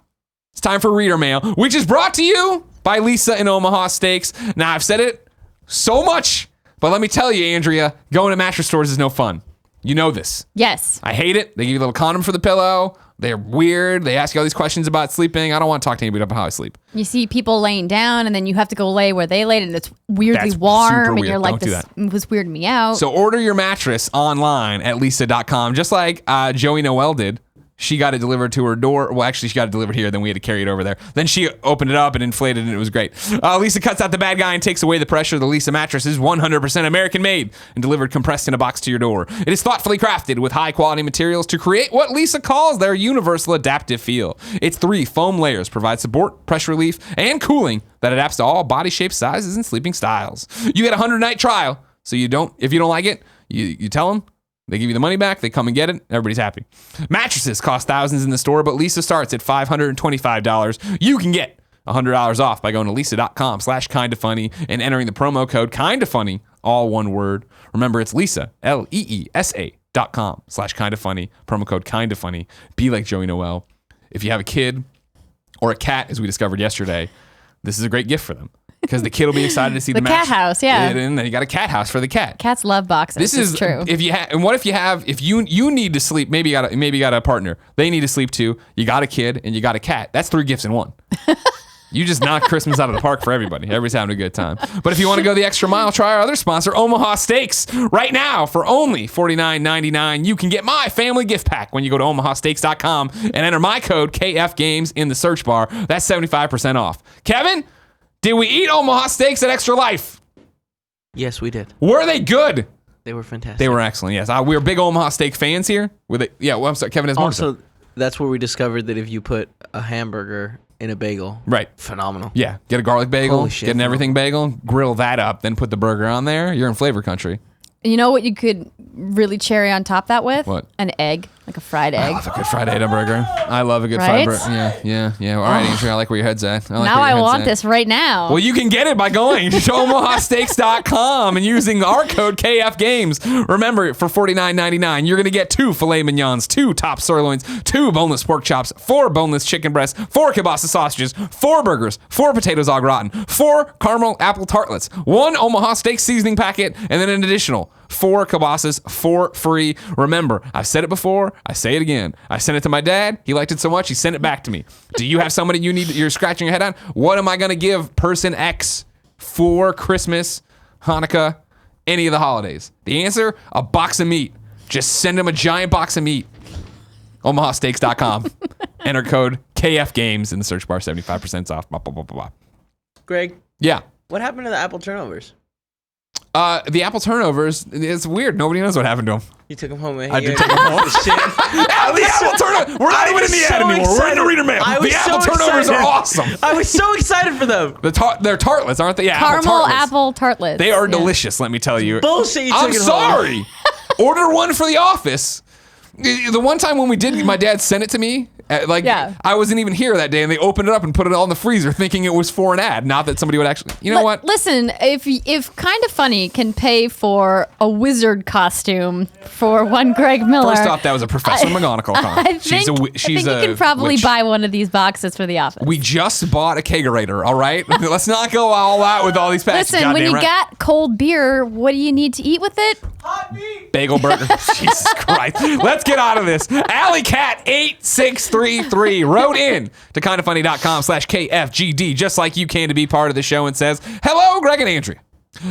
it's time for Reader Mail, which is brought to you by Lisa in Omaha Steaks. Now, I've said it so much, but let me tell you, Andrea, going to mattress stores is no fun. You know this. Yes. I hate it. They give you a little condom for the pillow. They're weird. They ask you all these questions about sleeping. I don't want to talk to anybody about how I sleep. You see people laying down, and then you have to go lay where they laid, and it's weirdly That's warm, super and weird. you're like, Don't do this that. was weirding me out. So order your mattress online at lisa.com, just like Joey Noel did. She got it delivered to her door. Well, actually, she got it delivered here. Then we had to carry it over there. Then she opened it up and inflated it, and it was great. Lisa cuts out the bad guy and takes away the pressure. The Lisa mattress is 100% American made and delivered compressed in a box to your door. It is thoughtfully crafted with high quality materials to create what Lisa calls their universal adaptive feel. Its 3 foam layers provide support, pressure relief, and cooling that adapts to all body shapes, sizes, and sleeping styles. You get a 100-night trial, so if you don't like it, you tell them. They give you the money back, they come and get it, everybody's happy. Mattresses cost thousands in the store, but Lisa starts at $525. You can get $100 off by going to lisa.com/kindafunny and entering the promo code kindafunny, all one word. Remember, it's Lisa, LEESA.com/kindafunny, promo code kindafunny. Be like Joey Noel. If you have a kid or a cat, as we discovered yesterday, this is a great gift for them. Because the kid will be excited to see the cat house, yeah. And then you got a cat house for the cat. Cats love boxes. This is true. If you need to sleep, maybe you got a partner. They need to sleep too. You got a kid and you got a cat. That's 3 gifts in one. You just knocked Christmas out of the park for everybody. Everybody's having a good time. But if you want to go the extra mile, try our other sponsor, Omaha Steaks. Right now, for only $49.99, you can get my family gift pack when you go to omahasteaks.com and enter my code KFGames in the search bar. That's 75% off. Kevin, did we eat Omaha Steaks at Extra Life? Yes, we did. Were they good? They were fantastic. They were excellent, yes. We're big Omaha Steak fans here. Were they? Yeah, well, I'm sorry. Kevin has more to say. Also, that's where we discovered that if you put a hamburger in a bagel, Right. phenomenal. Yeah, get a garlic bagel, Holy shit, get an everything bagel, grill that up, then put the burger on there. You're in flavor country. You know what you could really cherry on top that with? What? An egg, like a fried I egg. love a good fried egg burger. I love a good Right? fried burger. Yeah. All right, Andrea, I like where your head's at. Now I want this right now. Well, you can get it by going to omahasteaks.com and using our code KFGames. Remember, for $49.99, you're going to get 2 filet mignons, 2 top sirloins, 2 boneless pork chops, 4 boneless chicken breasts, 4 kielbasa sausages, 4 burgers, 4 potatoes au gratin, 4 caramel apple tartlets, 1 Omaha Steak seasoning packet, and then an additional 4 kielbasas for free. Remember, I've said it before, I say it again. I sent it to my dad. He liked it so much, he sent it back to me. Do you have somebody you're scratching your head on? What am I going to give person X for Christmas, Hanukkah, any of the holidays? The answer, a box of meat. Just send them a giant box of meat. omahasteaks.com. Enter code KFGames in the search bar, 75% off. Blah, blah, blah, blah, blah. Greg, Yeah. what happened to the apple turnovers? The apple turnovers, it's weird. Nobody knows what happened to them. You took them home and I did take them home. The apple turnovers. We're not even in the ad anymore. We're in the reader mail. The apple turnovers are awesome. I was so excited for them. They're tartlets, aren't they? Yeah, Caramel tartlets. apple tartlets. They are Yeah. delicious, let me tell you. Bullshit, you I'm took it home. sorry. Order one for the office. The one time when we did, my dad sent it to me. Yeah. I wasn't even here that day, and they opened it up and put it all in the freezer, thinking it was for an ad. Not that somebody would actually. You know what? Listen, if Kind of Funny can pay for a wizard costume for one Greg Miller. First off, that was a Professor McGonagall con. I think you can probably witch. buy one of these boxes for the office. We just bought a kegerator, all right? Let's not go all out with all these packs. Listen, when you got cold beer, what do you need to eat with it? Bagel burger. Jesus Christ. Let's get out of this. Alley Cat 8633 wrote in to kindoffunny.com/KFGD, just like you can, to be part of the show, and says, "Hello, Greg and Andrea.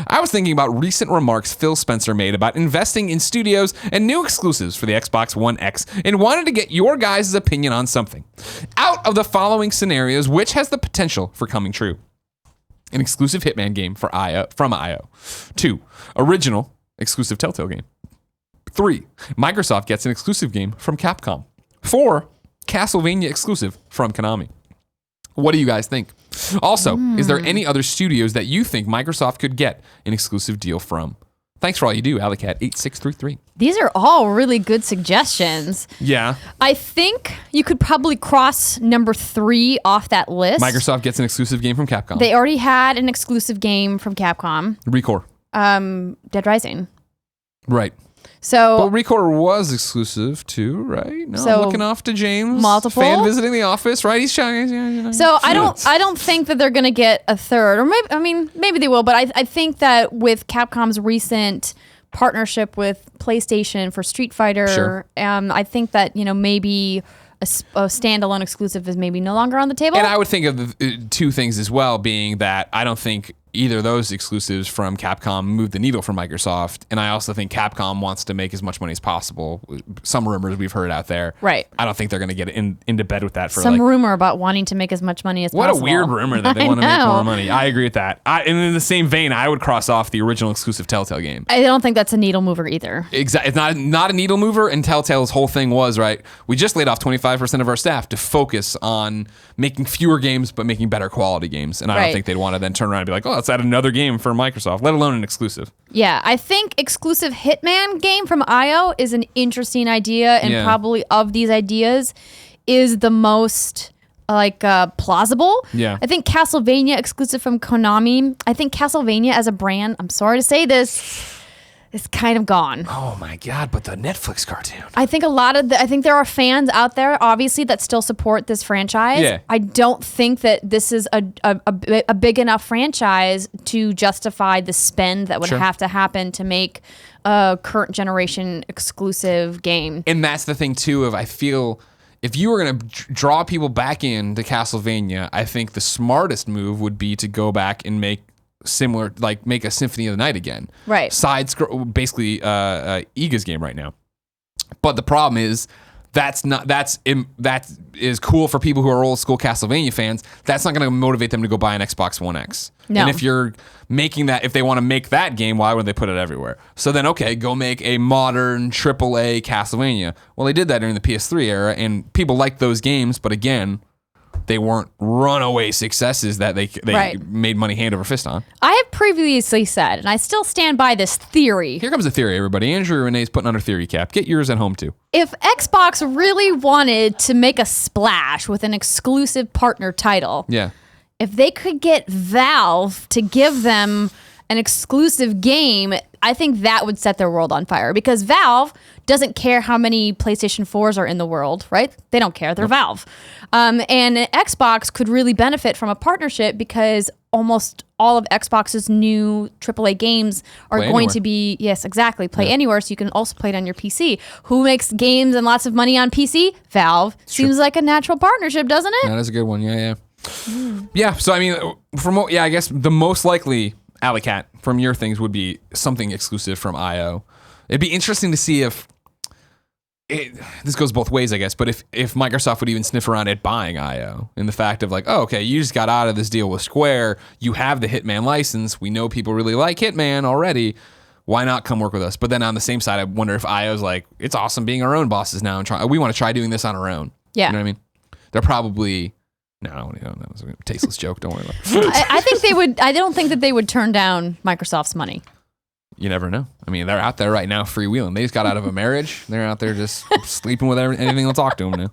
I was thinking about recent remarks Phil Spencer made about investing in studios and new exclusives for the Xbox One X and wanted to get your guys' opinion on something. Out of the following scenarios, which has the potential for coming true? An exclusive Hitman game from IO. 2, original exclusive Telltale game. 3, Microsoft gets an exclusive game from Capcom. 4, Castlevania exclusive from Konami. What do you guys think? Also, is there any other studios that you think Microsoft could get an exclusive deal from? Thanks for all you do, Alleycat 8633. These are all really good suggestions. Yeah. I think you could probably cross number 3 off that list. Microsoft gets an exclusive game from Capcom. They already had an exclusive game from Capcom. Recore. Dead Rising. Right. So, But Recore was exclusive too, right? No, So, I'm looking off to James. multiple? Fan visiting the office, right? He's trying. You know. So I don't think that they're gonna get a third, or maybe they will, but I think that with Capcom's recent partnership with PlayStation for Street Fighter, Sure. I think that maybe a standalone exclusive is maybe no longer on the table. And I would think of two things as well, being that I don't think either of those exclusives from Capcom move the needle for Microsoft, and I also think Capcom wants to make as much money as possible. Some rumors we've heard out there. Right. I don't think they're going to get into bed with that for some rumor about wanting to make as much money as what possible. a weird rumor that they I want to make know. more money. I agree with that. And in the same vein, I would cross off the original exclusive Telltale game. I don't think that's a needle mover either. Exactly. It's not a needle mover, and Telltale's whole thing was, right, we just laid off 25% of our staff to focus on making fewer games but making better quality games. And I don't Right. think they'd want to then turn around and be like, oh, let's add another game for Microsoft, let alone an exclusive. Yeah, I think exclusive Hitman game from IO is an interesting idea, and Yeah. probably of these ideas is the most plausible. Yeah. I think Castlevania exclusive from Konami. I think Castlevania as a brand, I'm sorry to say this, is kind of gone. Oh my God, but the Netflix cartoon. I think I think there are fans out there, obviously, that still support this franchise. Yeah. I don't think that this is a big enough franchise to justify the spend that would Sure. have to happen to make a current generation exclusive game. And that's the thing too, of I feel if you were going to draw people back into Castlevania, I think the smartest move would be to go back and make similar, like make a Symphony of the Night again. Right. Basically Iga's game right now. But the problem is that is cool for people who are old school Castlevania fans. That's not going to motivate them to go buy an Xbox One X. No. And if you're making that, if they want to make that game, why would they put it everywhere? So then, okay, go make a modern AAA Castlevania. Well, they did that during the PS3 era, and people liked those games, but again, they weren't runaway successes that they Right. made money hand over fist on. I have previously said, and I still stand by this theory. Here comes the theory, everybody. Andrew Renee's putting on her theory cap. Get yours at home, too. If Xbox really wanted to make a splash with an exclusive partner title, Yeah. if they could get Valve to give them an exclusive game, I think that would set their world on fire, because Valve doesn't care how many PlayStation 4s are in the world, right? They don't care. They're Valve. And Xbox could really benefit from a partnership, because almost all of Xbox's new AAA games are Play going anywhere. to be, yes, exactly, play anywhere, so you can also play it on your PC. Who makes games and lots of money on PC? Valve. Seems like a natural partnership, doesn't it? That is a good one. Yeah. Yeah, so I mean, I guess the most likely, Alley Cat, from your things would be something exclusive from IO. It'd be interesting to see if this goes both ways, I guess, but if Microsoft would even sniff around at buying IO, in the fact of like, oh, okay, you just got out of this deal with Square, you have the Hitman license, we know people really like Hitman already, why not come work with us? But then on the same side, I wonder if IO's like, it's awesome being our own bosses now, and we want to try doing this on our own. Yeah. You know what I mean? They're probably... No, that was a tasteless joke. Don't worry about it. I think they would. I don't think that they would turn down Microsoft's money. You never know. I mean, they're out there right now freewheeling. They just got out of a marriage. They're out there just sleeping with anything that'll talk to them now.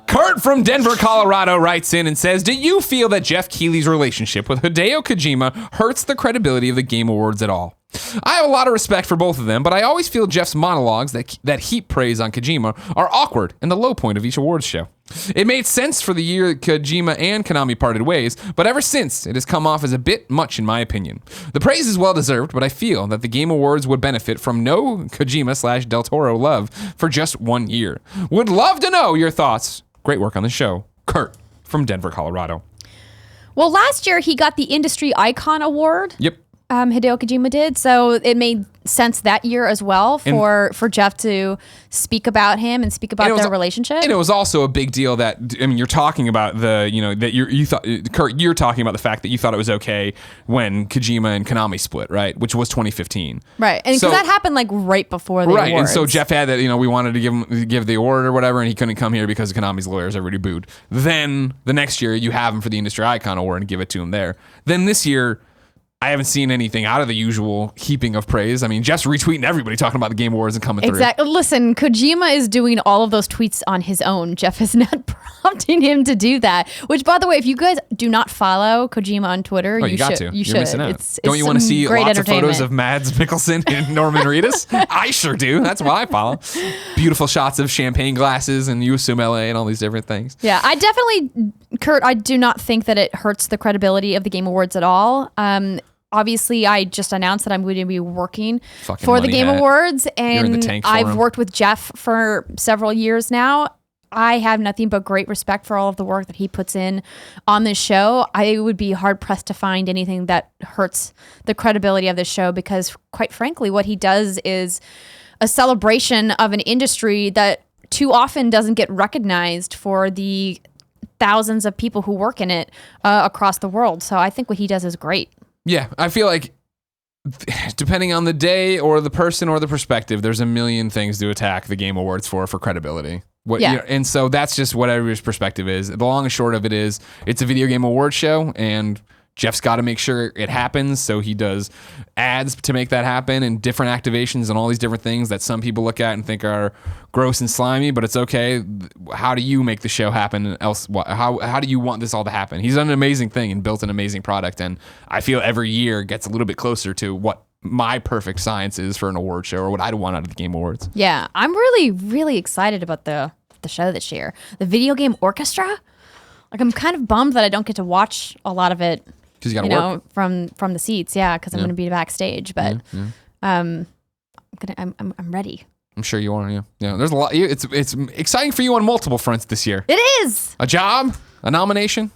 Kurt from Denver, Colorado writes in and says, do you feel that Geoff Keighley's relationship with Hideo Kojima hurts the credibility of the Game Awards at all? I have a lot of respect for both of them, but I always feel Geoff's monologues that heap praise on Kojima are awkward and the low point of each awards show. It made sense for the year Kojima and Konami parted ways, but ever since, it has come off as a bit much in my opinion. The praise is well deserved, but I feel that the Game Awards would benefit from no Kojima/Del Toro love for just 1 year. Would love to know your thoughts. Great work on the show. Kurt from Denver, Colorado. Well, last year he got the Industry Icon Award. Yep. Hideo Kojima did, so it made sense that year as well for Geoff to speak about him and speak about their relationship. And it was also a big deal that, I mean, you're talking about that you thought, Kurt, you're talking about the fact that you thought it was okay when Kojima and Konami split, right? Which was 2015. Right. And because that happened like right before the awards. And so Geoff had that, we wanted to give the award or whatever, and he couldn't come here because of Konami's lawyers. Everybody booed. Then the next year you have him for the Industry Icon Award and give it to him there. Then this year, I haven't seen anything out of the usual heaping of praise. I mean, Jeff's retweeting everybody talking about the Game Awards and coming through. Exactly. Listen, Kojima is doing all of those tweets on his own. Geoff is not prompting him to do that. Which, by the way, if you guys do not follow Kojima on Twitter, you got to. You You're should. missing out. It's Don't you want to see great lots of photos entertainment. of Mads Mikkelsen and Norman Reedus? I sure do. That's why I follow. Beautiful shots of champagne glasses and USUM LA and all these different things. Yeah, I definitely, Kurt, I do not think that it hurts the credibility of the Game Awards at all. Obviously, I just announced that I'm going to be working for the Game Awards, and I've worked with Geoff for several years now. I have nothing but great respect for all of the work that he puts in on this show. I would be hard-pressed to find anything that hurts the credibility of this show, because, quite frankly, what he does is a celebration of an industry that too often doesn't get recognized for the thousands of people who work in it across the world. So I think what he does is great. Yeah, I feel like depending on the day or the person or the perspective, there's a million things to attack the Game Awards for credibility. And so that's just what everybody's perspective is. The long and short of it is, it's a video game award show, and Geoff's got to make sure it happens, so he does ads to make that happen and different activations and all these different things that some people look at and think are gross and slimy, but it's okay. How do you make the show happen? How do you want this all to happen? He's done an amazing thing and built an amazing product, and I feel every year gets a little bit closer to what my perfect science is for an award show, or what I'd want out of the Game Awards. Yeah, I'm really, really excited about the show this year. The video game orchestra? Like, I'm kind of bummed that I don't get to watch a lot of it. Because you got to work from the seats, yeah. Because I'm going to be backstage, but I'm ready. I'm sure you are. Yeah. There's a lot. It's exciting for you on multiple fronts this year. It is. A job, a nomination.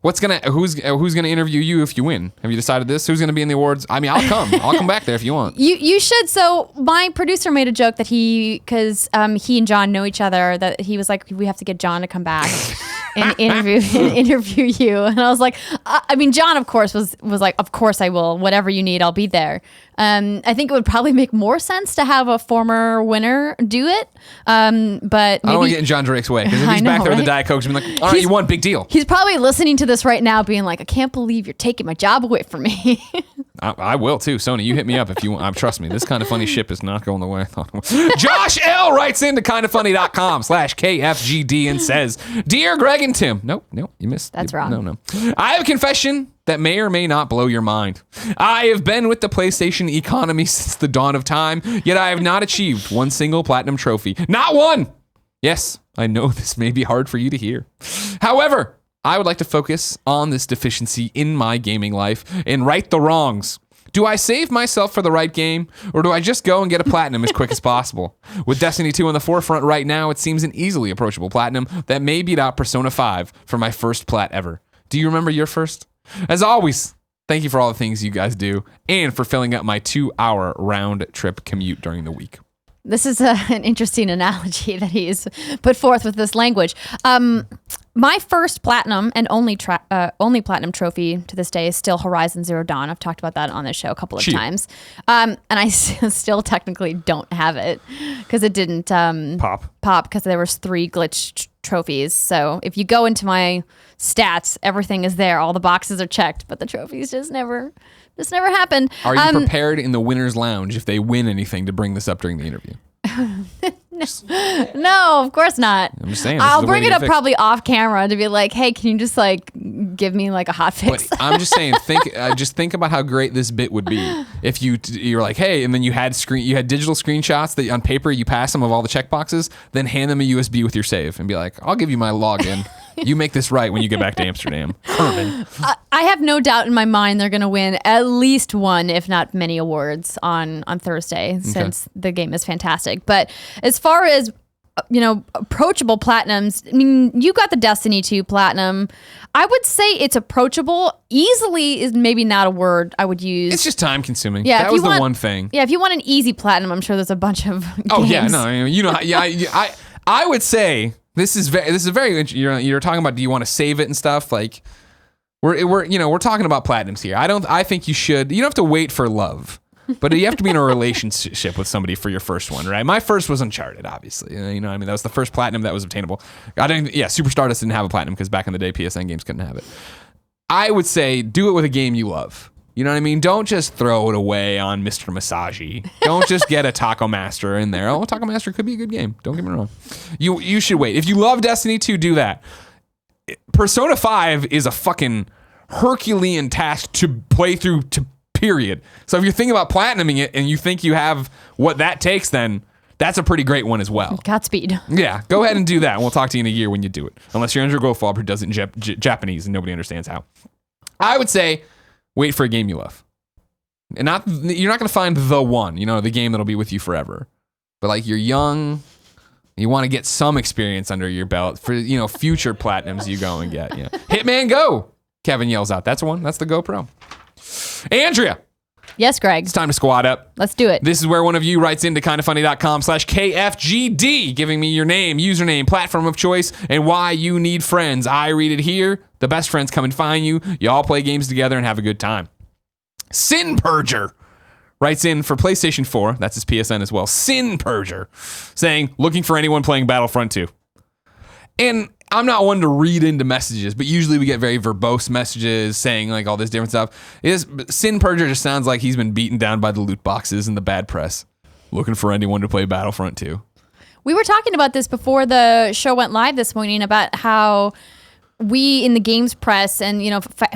Who's gonna interview you if you win? Have you decided this? Who's gonna be in the awards? I mean, I'll come. I'll come back there if you want. You should. So my producer made a joke that because he and John know each other, that he was like, we have to get John to come back and interview you. And I was like, I mean, John of course was like, of course I will. Whatever you need, I'll be there. I think it would probably make more sense to have a former winner do it. But maybe, I don't want to get in John Drake's way, because if he's back there with the Diet Coke, he's like, all right, you won, big deal. He's probably listening to this right now being like, I can't believe you're taking my job away from me. I will too. Sony, you hit me up if you want. Trust me, this kind of funny ship is not going the way I thought it would. Josh L writes into kindoffunny.com/KFGD and says, Dear Greg and Tim. Nope, you missed. That's wrong. No. I have a confession that may or may not blow your mind. I have been with the PlayStation economy since the dawn of time, yet I have not achieved one single platinum trophy. Not one! Yes, I know this may be hard for you to hear. However, I would like to focus on this deficiency in my gaming life and right the wrongs. Do I save myself for the right game, or do I just go and get a platinum as quick as possible? With Destiny 2 on the forefront right now, it seems an easily approachable platinum that may beat out Persona 5 for my first plat ever. Do you remember your first? As always, thank you for all the things you guys do and for filling up my 2-hour round trip commute during the week. This is an interesting analogy that he's put forth with this language. My first platinum and only platinum trophy to this day is still Horizon Zero Dawn. I've talked about that on this show a couple of times. And I still technically don't have it because it didn't pop because there was 3 glitched trophies. So if you go into my stats, everything is there. All the boxes are checked, but the trophies just never happened. Are you prepared in the winner's lounge if they win anything to bring this up during the interview? No, of course not. I'm just saying. I'll bring it up probably off camera to be like, hey, can you just like give me like a hot fix? But I'm just saying, think about how great this bit would be if you're like, hey, and then you had digital screenshots that on paper you pass them of all the checkboxes, then hand them a USB with your save and be like, I'll give you my login. You make this right when you get back to Amsterdam. Herman. I have no doubt in my mind they're going to win at least one, if not many awards on Thursday, since the game is fantastic. But as far as, approachable platinums, I mean, you got the Destiny 2 platinum. I would say it's approachable. Easily is maybe not a word I would use. It's just time consuming. Yeah, that was the one thing. Yeah, if you want an easy platinum, I'm sure there's a bunch of games. Oh, yeah, no, I would say... This is very you're talking about, do you want to save it and stuff? Like we're talking about platinums here. I think you don't have to wait for love, but you have to be in a relationship with somebody for your first one, right? My first was Uncharted, obviously. That was the first platinum that was obtainable. Super Stardust didn't have a platinum because back in the day PSN games couldn't have it. I would say do it with a game you love. You know what I mean? Don't just throw it away on Mr. Masagi. Don't just get a Taco Master in there. Oh, Taco Master could be a good game. Don't get me wrong. You should wait. If you love Destiny 2, do that. Persona 5 is a fucking Herculean task to play through, period. So if you're thinking about platinuming it and you think you have what that takes, then that's a pretty great one as well. Godspeed. Yeah, go ahead and do that, and we'll talk to you in a year when you do it. Unless you're Andrew Goldfarb, who does it in Japanese and nobody understands how. I would say... wait for a game you love. And you're not going to find the one, the game that'll be with you forever. But like you're young, you want to get some experience under your belt for, future platinums you go and get. Yeah. Hitman Go, Kevin yells out. That's one. That's the GoPro. Andrea. Yes, Greg. It's time to squad up. Let's do it. This is where one of you writes into kindoffunny.com/KFGD, giving me your name, username, platform of choice, and why you need friends. I read it here. The best friends come and find you. You all play games together and have a good time. Sinpurger writes in for PlayStation 4. That's his PSN as well. Sinpurger, saying, looking for anyone playing Battlefront 2. And I'm not one to read into messages, but usually we get very verbose messages saying like all this different stuff. Sinpurger just sounds like he's been beaten down by the loot boxes and the bad press. Looking for anyone to play Battlefront 2. We were talking about this before the show went live this morning about how we in the games press and,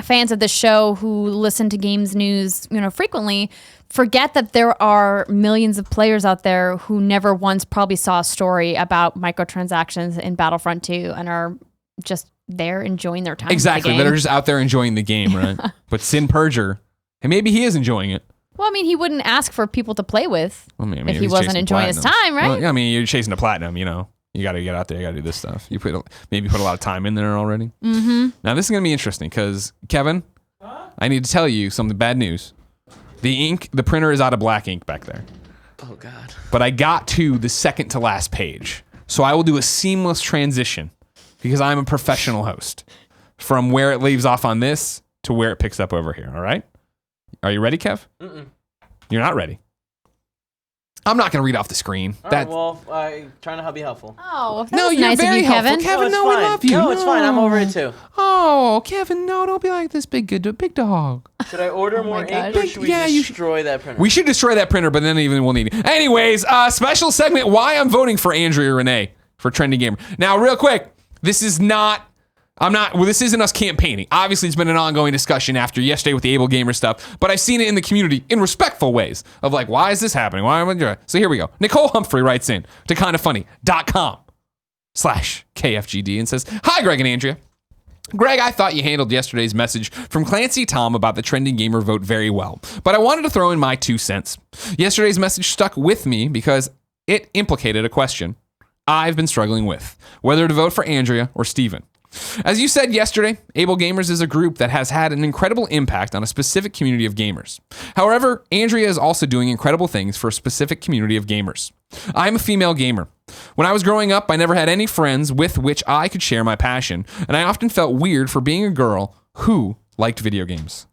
fans of the show who listen to games news, frequently forget that there are millions of players out there who never once probably saw a story about microtransactions in Battlefront 2 and are just there enjoying their time. Exactly. That are just out there enjoying the game, right? But Sinpurger, and maybe he is enjoying it. Well, I mean, he wouldn't ask for people to play with if he wasn't enjoying his time, right? Well, yeah, I mean, you're chasing the platinum, you know. You got to get out there. You got to do this stuff. You maybe put a lot of time in there already. Mm-hmm. Now, this is going to be interesting because, Kevin, I need to tell you something bad news. The printer is out of black ink back there. Oh, God. But I got to the second to last page. So I will do a seamless transition because I'm a professional host from where it leaves off on this to where it picks up over here. All right? Are you ready, Kev? Mm-mm. You're not ready. I'm not going to read off the screen. All right, well, I'm trying to be helpful. Oh, that no, was you're nice very of you, helpful, Kevin. Kevin. it's No, we fine. love you. No, it's fine. I'm over it too. Oh, Kevin, no, don't be like this big dog. Should I order more God. ink or should we destroy that printer? We should destroy that printer, but then even we'll need it. Anyways, special segment, why I'm voting for Andrea Renee for Trending Gamer. Now, real quick, this isn't us campaigning. Obviously, it's been an ongoing discussion after yesterday with the Able Gamer stuff, but I've seen it in the community in respectful ways of like, why is this happening? Why am I doing it? So here we go. Nicole Humphrey writes in to kindafunny.com/KFGD and says, "Hi, Greg and Andrea. Greg, I thought you handled yesterday's message from Clancy Tom about the Trending Gamer vote very well, but I wanted to throw in my 2 cents. Yesterday's message stuck with me because it implicated a question I've been struggling with, whether to vote for Andrea or Steven. As you said yesterday, Able Gamers is a group that has had an incredible impact on a specific community of gamers. However, Andrea is also doing incredible things for a specific community of gamers. I'm a female gamer. When I was growing up, I never had any friends with which I could share my passion, and I often felt weird for being a girl who liked video games.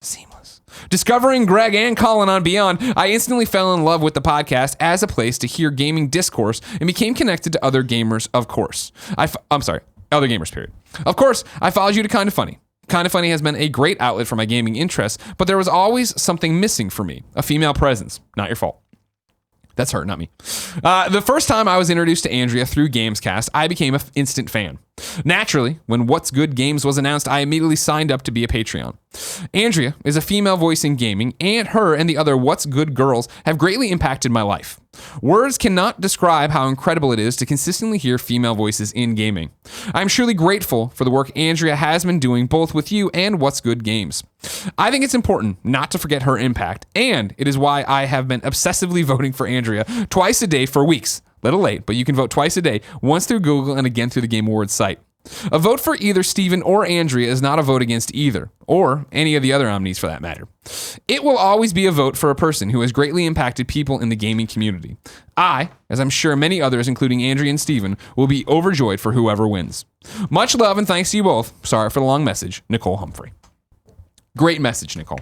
Seamless. Discovering Greg and Colin on Beyond, I instantly fell in love with the podcast as a place to hear gaming discourse and became connected to other gamers, of course. Other gamers, period. Of course, I followed you to Kinda Funny. Kinda Funny has been a great outlet for my gaming interests, but there was always something missing for me, a female presence. Not your fault. That's her, not me. The first time I was introduced to Andrea through Gamescast, I became an instant fan. Naturally, when What's Good Games was announced, I immediately signed up to be a Patreon. Andrea is a female voice in gaming, and her and the other What's Good girls have greatly impacted my life. Words cannot describe how incredible it is to consistently hear female voices in gaming. I'm truly grateful for the work Andrea has been doing both with you and What's Good Games. I think it's important not to forget her impact, and it is why I have been obsessively voting for Andrea twice a day for weeks. Little late, but you can vote twice a day, once through Google and again through the Game Awards site. A vote for either Steven or Andrea is not a vote against either, or any of the other nominees for that matter. It will always be a vote for a person who has greatly impacted people in the gaming community. I, as I'm sure many others, including Andrea and Steven, will be overjoyed for whoever wins. Much love and thanks to you both. Sorry for the long message, Nicole Humphrey. Great message, Nicole.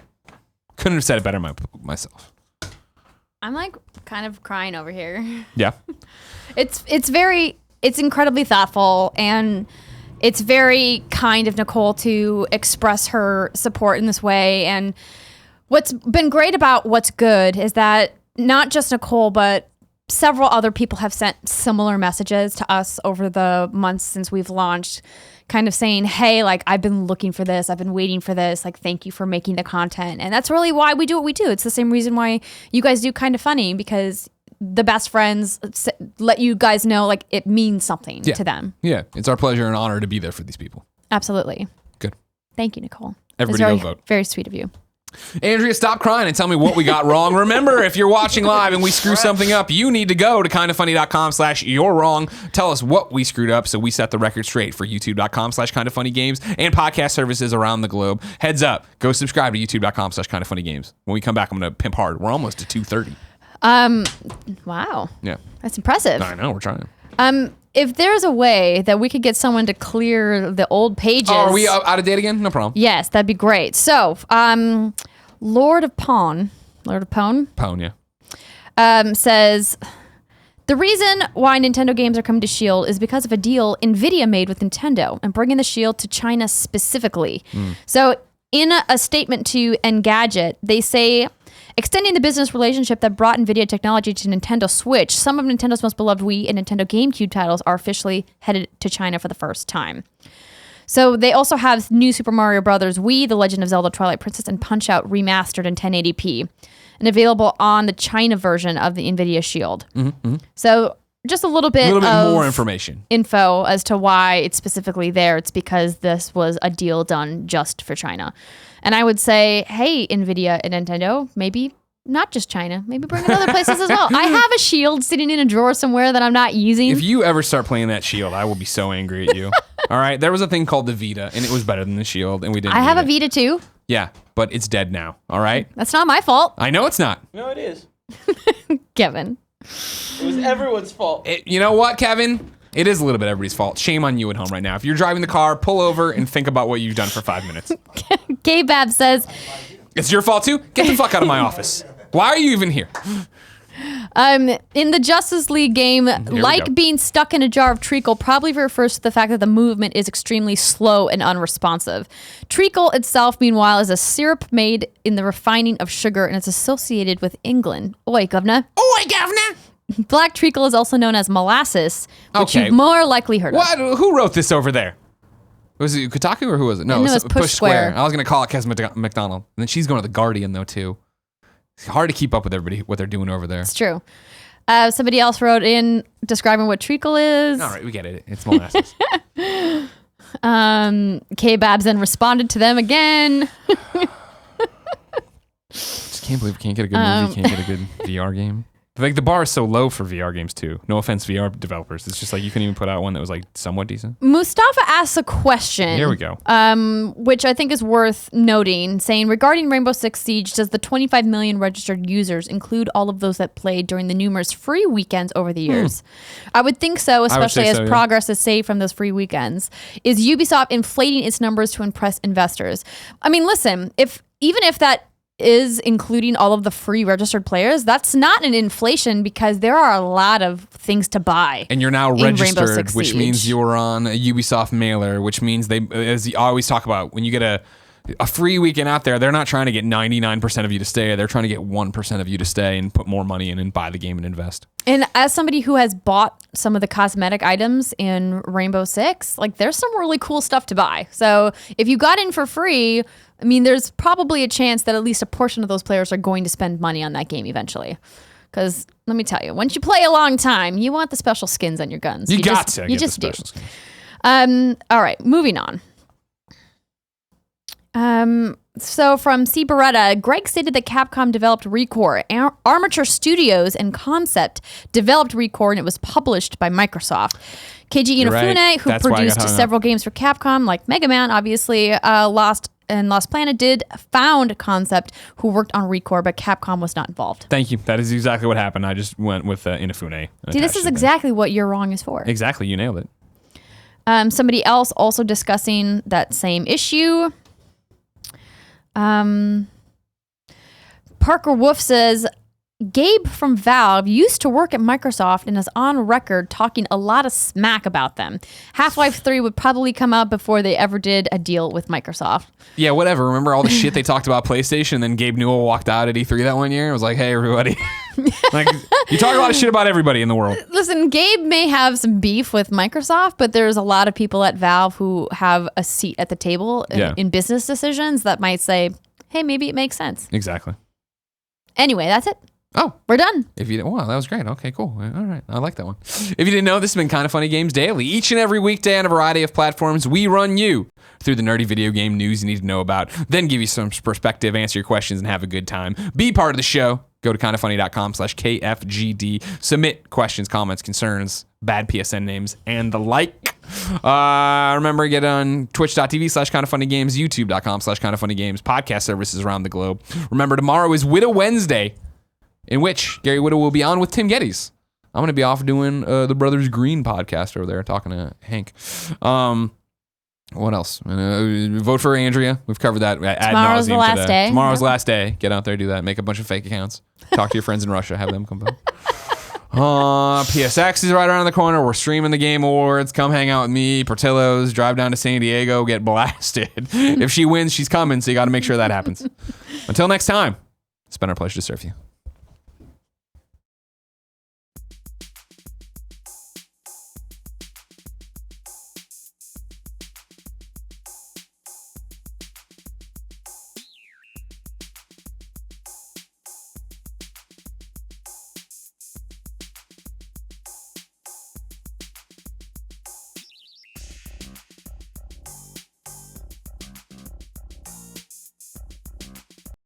Couldn't have said it better myself. I'm like kind of crying over here. Yeah. It's incredibly thoughtful, and it's very kind of Nicole to express her support in this way. And what's been great about What's Good is that not just Nicole, but several other people have sent similar messages to us over the months since we've launched, kind of saying, hey, like, I've been looking for this. I've been waiting for this. Like, thank you for making the content. And that's really why we do what we do. It's the same reason why you guys do Kinda Funny, because the best friends let you guys know, like, it means something to them. Yeah. It's our pleasure and honor to be there for these people. Absolutely. Good. Thank you, Nicole. Everybody go vote. Very sweet of you. Andrea, stop crying and tell me what we got wrong. Remember, if you're watching live and we screw something up, you need to go to kindafunny.com/you're wrong. Tell us what we screwed up so we set the record straight for youtube.com/kindafunnygames and podcast services around the globe. Heads up, go subscribe to youtube.com/kindafunnygames. When we come back, I'm going to pimp hard. We're almost to 2:30. Wow. Yeah. That's impressive. I know, we're trying. If there's a way that we could get someone to clear the old pages. Oh, are we out of date again? No problem. Yes, that'd be great. So, Lord of Pwn, Pwn, yeah. Says, the reason why Nintendo games are coming to Shield is because of a deal Nvidia made with Nintendo and bringing the Shield to China specifically. So, in a statement to Engadget, they say, extending the business relationship that brought Nvidia technology to Nintendo Switch, some of Nintendo's most beloved Wii and Nintendo GameCube titles are officially headed to China for the first time. So they also have new Super Mario Bros. Wii, The Legend of Zelda Twilight Princess, and Punch-Out remastered in 1080p and available on the China version of the Nvidia Shield. So just a little bit more information. Info as to why it's specifically there. It's because this was a deal done just for China. And I would say, hey, Nvidia and Nintendo, maybe Not just China. Maybe bring it other places as well. I have a shield sitting in a drawer somewhere that I'm not using. If you ever start playing that shield, I will be so angry at you. All right? There was a thing called the Vita, and it was better than the shield, and we didn't I have a need it. Vita too. Yeah, but it's dead now. All right? That's not my fault, I know it's not. No, it is. Kevin. It was everyone's fault. You know what, Kevin? It is a little bit everybody's fault. Shame on you at home right now. If you're driving the car, pull over and think about what you've done for 5 minutes. K-Bab says, It's your fault too? Get the fuck out of my office. Why are you even here? in the Justice League game, like being stuck in a jar of treacle probably refers to the fact that the movement is extremely slow and unresponsive. Treacle itself, meanwhile, is a syrup made in the refining of sugar, and it's associated with England. Oi, governor. Oi, governor! Black treacle is also known as molasses, which Okay. you've more likely heard of. What? Who wrote this over there? Was it Kotaku or who was it? No, it's Push Square. I was going to call it Kes McDonald. And then she's going to The Guardian, though, too. It's hard to keep up with everybody, what they're doing over there. It's true. Somebody else wrote in describing what treacle is. All right, we get it. It's molasses. K-Babs then responded to them again. Just can't believe we can't get a good movie, can't get a good VR game. Like, the bar is so low for VR games, too. No offense, VR developers. It's just like you couldn't even put out one that was, like, somewhat decent. Mustafa asks a question. Here we go. Which I think is worth noting, saying, regarding Rainbow Six Siege, does the 25 million registered users include all of those that played during the numerous free weekends over the years? I would think so, especially as progress is saved from those free weekends. Is Ubisoft inflating its numbers to impress investors? I mean, listen, even if that is including all of the free registered players, that's not an inflation because there are a lot of things to buy. And you're now registered, which Siege. means you're on a Ubisoft mailer, which means they, as I always talk about, when you get a free weekend out there, they're not trying to get 99% of you to stay. They're trying to get 1% of you to stay and put more money in and buy the game and invest. And as somebody who has bought some of the cosmetic items in Rainbow Six, like there's some really cool stuff to buy. So if you got in for free, I mean, there's probably a chance that at least a portion of those players are going to spend money on that game eventually. Because let me tell you, once you play a long time, you want the special skins on your guns. You just do. All right, moving on. So from C. Beretta, Greg stated that Capcom developed ReCore. Armature Studios and Concept developed ReCore, and it was published by Microsoft. Keiji Inafune, who produced several games for Capcom, like Mega Man, obviously, Lost Planet did found Concept, who worked on ReCore, but Capcom was not involved. Thank you. That is exactly what happened. I just went with Inafune. See, this is exactly what you're wrong is for. Exactly. You nailed it. Somebody else also discussing that same issue. Parker Wolf says, Gabe from Valve used to work at Microsoft and is on record talking a lot of smack about them. Half-Life 3 would probably come out before they ever did a deal with Microsoft. Yeah, whatever. Remember all the shit they talked about PlayStation, and then Gabe Newell walked out at E3 that one year and was like, hey, everybody. Like, you talk a lot of shit about everybody in the world. Listen, Gabe may have some beef with Microsoft, but there's a lot of people at Valve who have a seat at the table in business decisions that might say, hey, maybe it makes sense. Exactly. Anyway, that's it. Oh, we're done. Wow, that was great. Okay, cool. All right, I like that one. If you didn't know, this has been Kinda Funny Games Daily. Each and every weekday on a variety of platforms, we run you through the nerdy video game news you need to know about, then give you some perspective, answer your questions, and have a good time. Be part of the show. Go to kindafunny.com/KFGD. Submit questions, comments, concerns, bad PSN names, and the like. Remember, get on twitch.tv/kindafunnygames, youtube.com/kindafunnygames, podcast services around the globe. Remember, tomorrow is Widow Wednesday, in which Gary Widow will be on with Tim Geddes. I'm going to be off doing the Brothers Green podcast over there, talking to Hank. What else? Vote for Andrea. We've covered that ad nauseum. Tomorrow's the last day. Tomorrow's the last day. Get out there, do that. Make a bunch of fake accounts. Talk to your friends in Russia. Have them come vote. PSX is right around the corner. We're streaming the Game Awards. Come hang out with me. Portillo's. Drive down to San Diego. Get blasted. If she wins, she's coming, so you got to make sure that happens. Until next time, it's been our pleasure to serve you.